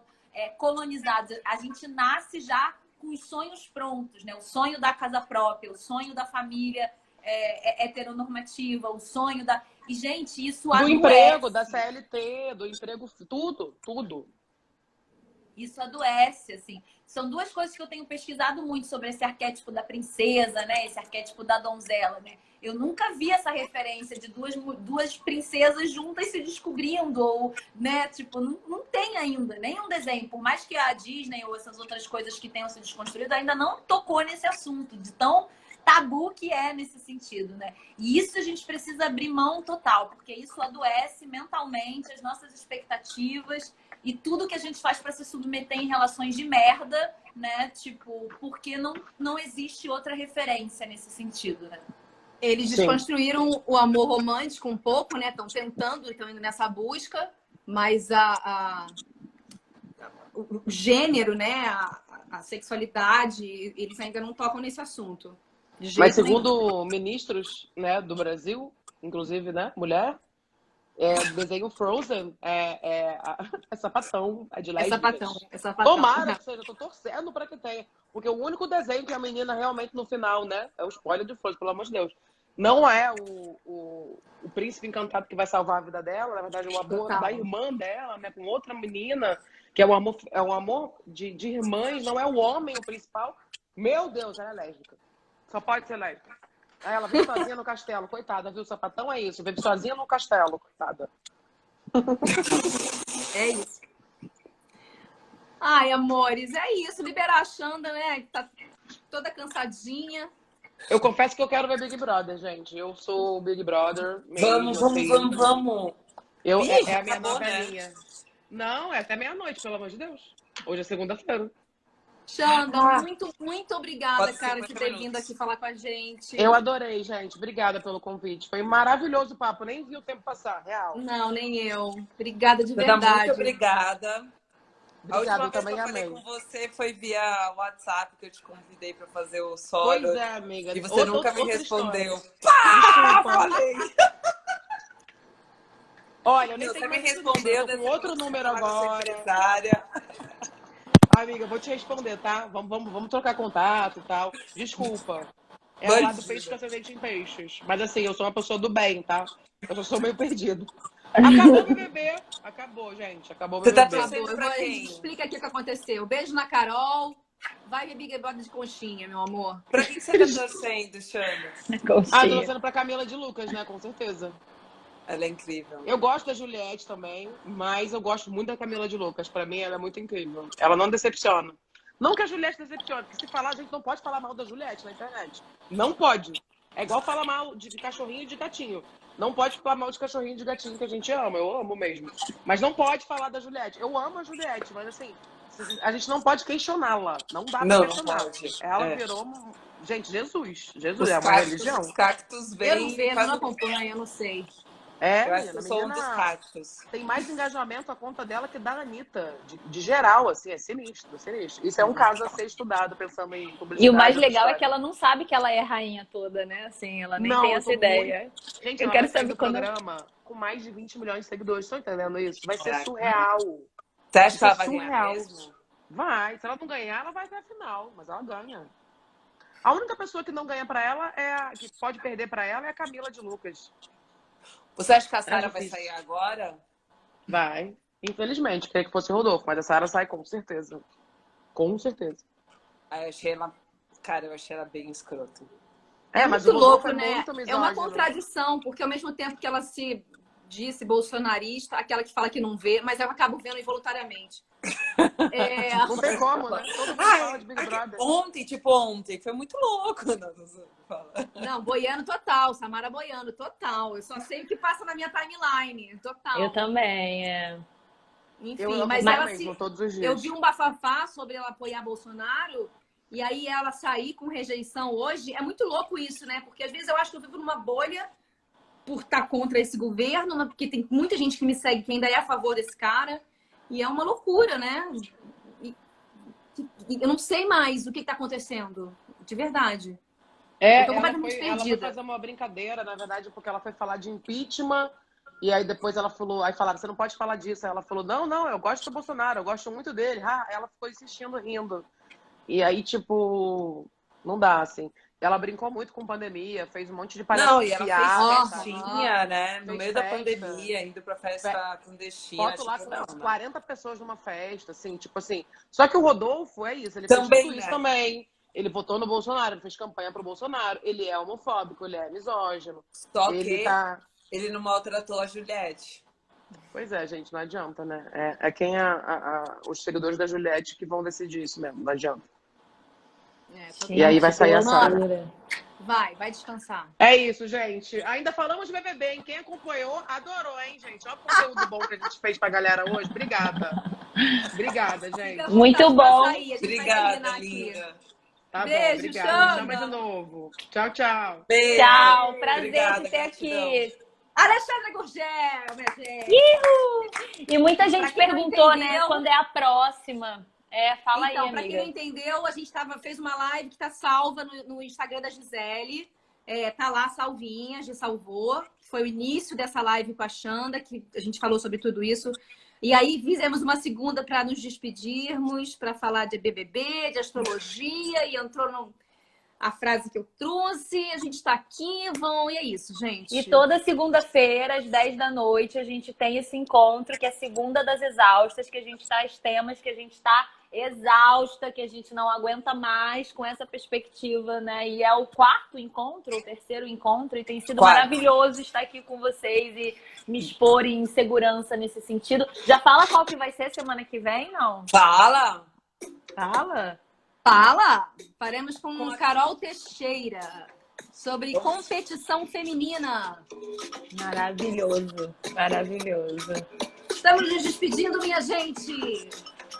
colonizados. A gente nasce já com os sonhos prontos, né? O sonho da casa própria, o sonho da família heteronormativa, o sonho da... E, gente, isso adoece. Do emprego, da CLT, do emprego, tudo. Isso adoece, assim. São duas coisas que eu tenho pesquisado muito sobre esse arquétipo da princesa, né? Esse arquétipo da donzela, né? Eu nunca vi essa referência de duas princesas juntas se descobrindo, ou, né? Tipo, não tem ainda nenhum desenho. Por mais que a Disney ou essas outras coisas que tenham se desconstruído, ainda não tocou nesse assunto, de tão tabu que é nesse sentido, né? E isso a gente precisa abrir mão total, porque isso adoece mentalmente as nossas expectativas e tudo que a gente faz para se submeter em relações de merda, né? Tipo, porque não existe outra referência nesse sentido, né? Eles desconstruíram o amor romântico um pouco, né? Estão indo nessa busca, mas o gênero, né? A sexualidade, eles ainda não tocam nesse assunto. Mas segundo ministros, né, do Brasil, inclusive, né, mulher, o desenho Frozen é sapatão, é de lésbicas. É sapatão. Tomara que seja, eu tô torcendo para que tenha. Porque o único desenho que a menina realmente no final, né, é o spoiler de Frozen, pelo amor de Deus. Não é o príncipe encantado que vai salvar a vida dela, na verdade é o amor da irmã dela, né, com outra menina, que é um amor de irmãs, não é o homem o principal. Meu Deus, ela é lésbica. Só pode ser lésbica. Aí ela vive sozinha no castelo, coitada, viu? O sapatão é isso, vive sozinha no castelo, coitada. É isso. Ai, amores, é isso. Liberar a Xanda, né? Que tá toda cansadinha. Eu confesso que eu quero ver Big Brother, gente. Eu sou o Big Brother. Vamos. É a minha novelinha. Né? Não, é até meia-noite, pelo amor de Deus. Hoje é segunda-feira. Xanda, muito obrigada, cara, de ter vindo aqui falar com a gente. Eu adorei, gente. Obrigada pelo convite. Foi um maravilhoso papo. Nem vi o tempo passar, real. Não, nem eu. Obrigada de verdade. Muito obrigada. Obrigada, a última vez que eu falei com você foi via WhatsApp, que eu te convidei para fazer o solo. Pois é, amiga. E você nunca me respondeu. Pá! Falei. Olha, eu nem Você tenho me mais esse número, respondeu, eu tô com outro número agora. secretária. Amiga, eu vou te responder, tá? Vamos trocar contato e tal. Desculpa. É o lado do peixe com ascendente em peixes. Mas assim, eu sou uma pessoa do bem, tá? Eu só sou meio perdido. Acabou o BBB. Acabou, gente. Acabou o Você tá BBB. torcendo Acabou. pra quem? Explica aqui o que aconteceu. Beijo na Carol. Vai ver Big Brother de conchinha, meu amor. Pra quem você tá torcendo, Xana? Tô Coxinha. torcendo pra Camila de Lucas, né? Com certeza. Ela é incrível. Eu gosto da Juliette também, mas eu gosto muito da Camila de Lucas. Pra mim, ela é muito incrível. Ela não decepciona. Não que a Juliette decepcione, porque se falar, a gente não pode falar mal da Juliette na internet. Não pode. É igual falar mal de cachorrinho e de gatinho. Não pode falar mal de cachorrinho e de gatinho, que a gente ama. Eu amo mesmo. Mas não pode falar da Juliette. Eu amo a Juliette, mas assim, a gente não pode questioná-la. Não dá pra Não questionar. pode. Ela É. virou... Gente, Jesus. Jesus Os é uma religião. cactos Eu vêm... não vejo, faz não um- acompanho, eu não sei. É, Eu acho que menina, eu sou um dos cactos. tem mais engajamento a conta dela que da Anitta, de geral, assim, é sinistro, sinistro. Isso é um caso a ser estudado, pensando em publicidade. E o mais legal é história. que ela não sabe que ela é a rainha toda, né? Assim, ela nem Não, tem eu essa tô ideia. Gente, Eu ela quero vai sair saber do quando. programa com mais de 20 milhões de seguidores. Estão entendendo isso? Vai ser Caraca. surreal. Você acha que Isso ela é vai ganhar surreal. mesmo? Vai. Se ela não ganhar, ela vai até a final. Mas ela ganha. A única pessoa que não ganha pra ela que pode perder pra ela é a Camila de Lucas. Você acha que a Sara vai difícil. sair agora? Vai. Infelizmente, queria que fosse o Rodolfo, mas a Sara sai com certeza. Com certeza. Aí eu achei ela... Cara, eu achei ela bem escrota. É mas muito o Rodolfo louco, né? muito É uma misógino. contradição, porque ao mesmo tempo que ela se disse bolsonarista, aquela que fala que não vê, mas eu acabo vendo involuntariamente. Não tem como, né? Todo mundo fala de Big Brother. Ontem, foi muito louco. Não, boiando total, Samara boiando total. Eu só sei o que passa na minha timeline, total. Eu também, é. Enfim, Eu mas acompanho ela mesmo, se... todos os dias. Eu vi um bafafá sobre ela apoiar Bolsonaro e aí ela sair com rejeição hoje. É muito louco isso, né? Porque às vezes eu acho que eu vivo numa bolha por estar contra esse governo, porque tem muita gente que me segue que ainda é a favor desse cara. E é uma loucura, né? Eu não sei mais o que está acontecendo, de verdade. Eu tô completamente ela foi perdida. fazer uma brincadeira, na verdade, porque ela foi falar de impeachment. E aí depois ela falou, aí falaram, você não pode falar disso. Aí ela falou, não, eu gosto do Bolsonaro, eu gosto muito dele. Ela ficou insistindo, rindo. E aí, tipo, não dá, assim. Ela brincou muito com pandemia, fez um monte de palhaçada. Não, e ela fez festinha, né? No Fez meio festa. da pandemia, indo pra festa clandestina. Foto lá tipo, com não, 40 pessoas numa festa, assim, tipo assim. Só que o Rodolfo é isso, ele Também, fez tudo isso né? também. Ele votou no Bolsonaro, ele fez campanha pro Bolsonaro. Ele é homofóbico, ele é misógino. Só Ele que tá... ele não maltratou a Juliette. Pois é, gente, não adianta, né? É quem os seguidores da Juliette que vão decidir isso mesmo, não adianta. E aí vai sair a Sara. Vai descansar. É isso, gente. Ainda falamos de BBB, hein? Quem acompanhou, adorou, hein, gente? Olha o conteúdo bom que a gente fez pra galera hoje. Obrigada. Obrigada, gente. Muito bom. Obrigada, linda. Tá Beijo, bom, obrigada. Xana. Chama de novo. Tchau, tchau. Beijo. Tchau, prazer Obrigada, de ter gratidão. aqui. Alexandra Gurgel, minha gente. E muita gente quem não perguntou, né, entendeu- quando é a próxima. Fala Então, aí, pra quem não amiga. entendeu, a gente fez uma live que tá salva no Instagram da Gisele. Tá lá, salvinha, a gente salvou. Foi o início dessa live com a Xanda, que a gente falou sobre tudo isso. E aí fizemos uma segunda para nos despedirmos, para falar de BBB, de astrologia, e entrou a frase que eu trouxe. A gente está aqui, e é isso, gente. E toda segunda-feira, às 10 da noite, a gente tem esse encontro, que é a segunda das exaustas, que a gente tá, as temas que a gente tá exausta, que a gente não aguenta mais com essa perspectiva, né? E é o quarto encontro, o terceiro encontro, e tem sido maravilhoso estar aqui com vocês e me expor em segurança nesse sentido. Já fala qual que vai ser semana que vem, não? Fala! Fala! Faremos com Carol Teixeira sobre competição feminina. Maravilhoso, maravilhoso. Estamos nos despedindo, minha gente.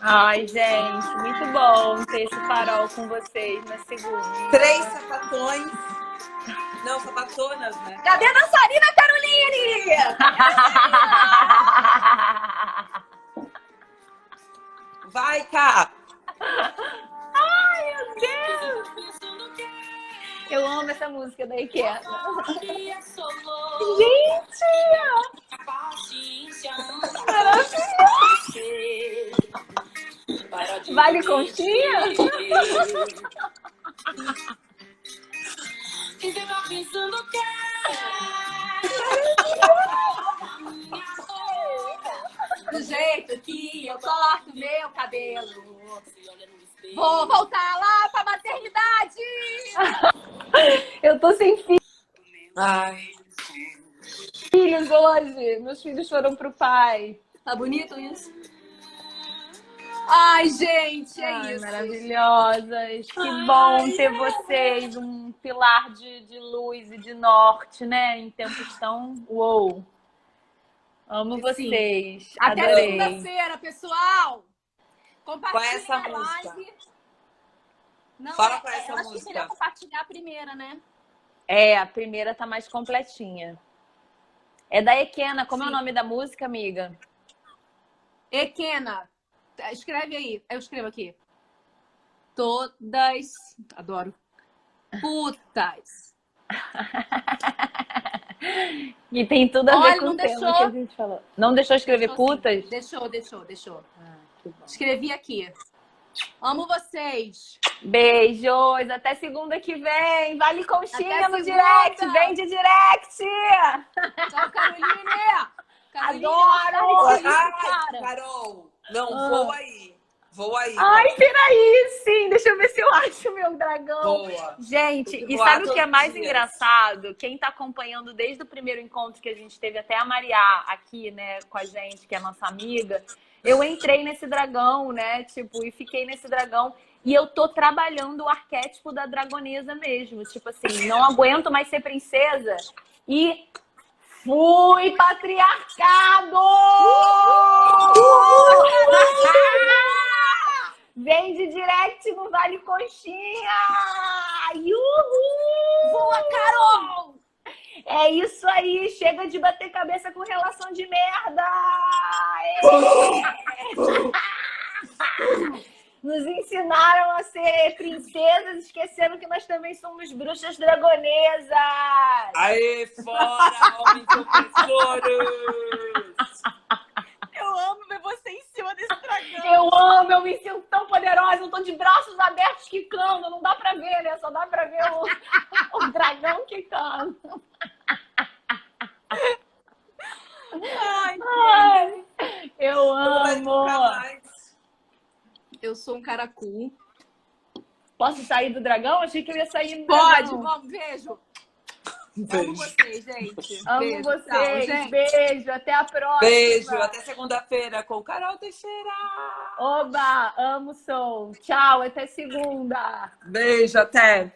Ai, gente, muito bom ter esse farol com vocês na segunda. 3 sapatões. Não, sapatonas, né? Cadê a dançarina Caroline? Vai, Cá! Ai, meu Deus! Eu amo essa música da Ikea. Gente! Vale conchinha? Do jeito que eu corto meu cabelo. Vou voltar lá pra maternidade. Eu tô sem Ai, filhos hoje. Meus filhos foram pro pai. Tá bonito isso? Ai, gente, é Ai, isso. maravilhosas. Que bom ter vocês. Um pilar de luz e de norte, né? Em tempos tão... Uou! Amo vocês. Até Adorei. segunda-feira, pessoal. qual é Compartilha essa a música? live. Não, Fala qual é essa eu acho que música. melhor compartilhar a primeira, né? É, a primeira tá mais completinha. É da Ekena. Como é o Sim. nome da música, amiga? Ekena, escreve aí. Eu escrevo aqui. Todas. Adoro. Putas. E tem tudo a ver Olha, com não o tema deixou. que a gente falou. Não deixou escrever Deixou sim. putas? Deixou. Ah, que bom. Escrevi aqui. Amo vocês. Beijos, até segunda que vem. Vale conchinha Até no segunda. direct, vem de direct. Tchau, Caroline. Caroline, Adoro. não esquece isso, Ai, cara. Carol, não, Ah. voa aí. Voa aí. Ai, peraí, sim, deixa eu ver se eu acho meu dragão. Boa. Gente, Tem que e voar sabe o que é todos mais os dias. engraçado? Quem tá acompanhando desde o primeiro encontro que a gente teve, até a Maria aqui, né, com a gente, que é nossa amiga, eu entrei nesse dragão, né, tipo, e fiquei nesse dragão. E eu tô trabalhando o arquétipo da dragonesa mesmo. Tipo assim, não aguento mais ser princesa. E fui patriarcado! Vem de direct no Vale Conchinha! Uhul! Boa, Carol! É isso aí, chega de bater cabeça com relação de merda! Nos ensinaram a ser princesas, esquecendo que nós também somos bruxas dragonesas! Aê, fora, homens opressores! Eu amo ver você em cima desse dragão. Eu amo, eu me sinto tão poderosa, eu tô de braços abertos quicando, não dá pra ver, né? Só dá pra ver o dragão quicando. Ai, eu Vai nunca amo! mais. Eu sou um caracu. Posso sair do dragão? Achei que eu ia sair do Pode, dragão. vamos, beijo. Amo Beijo. vocês, gente. Amo Beijo, vocês, tchau, gente. beijo, até a próxima. Beijo, até segunda-feira com Carol Teixeira. Oba, amo som. Tchau, até segunda. Beijo, até.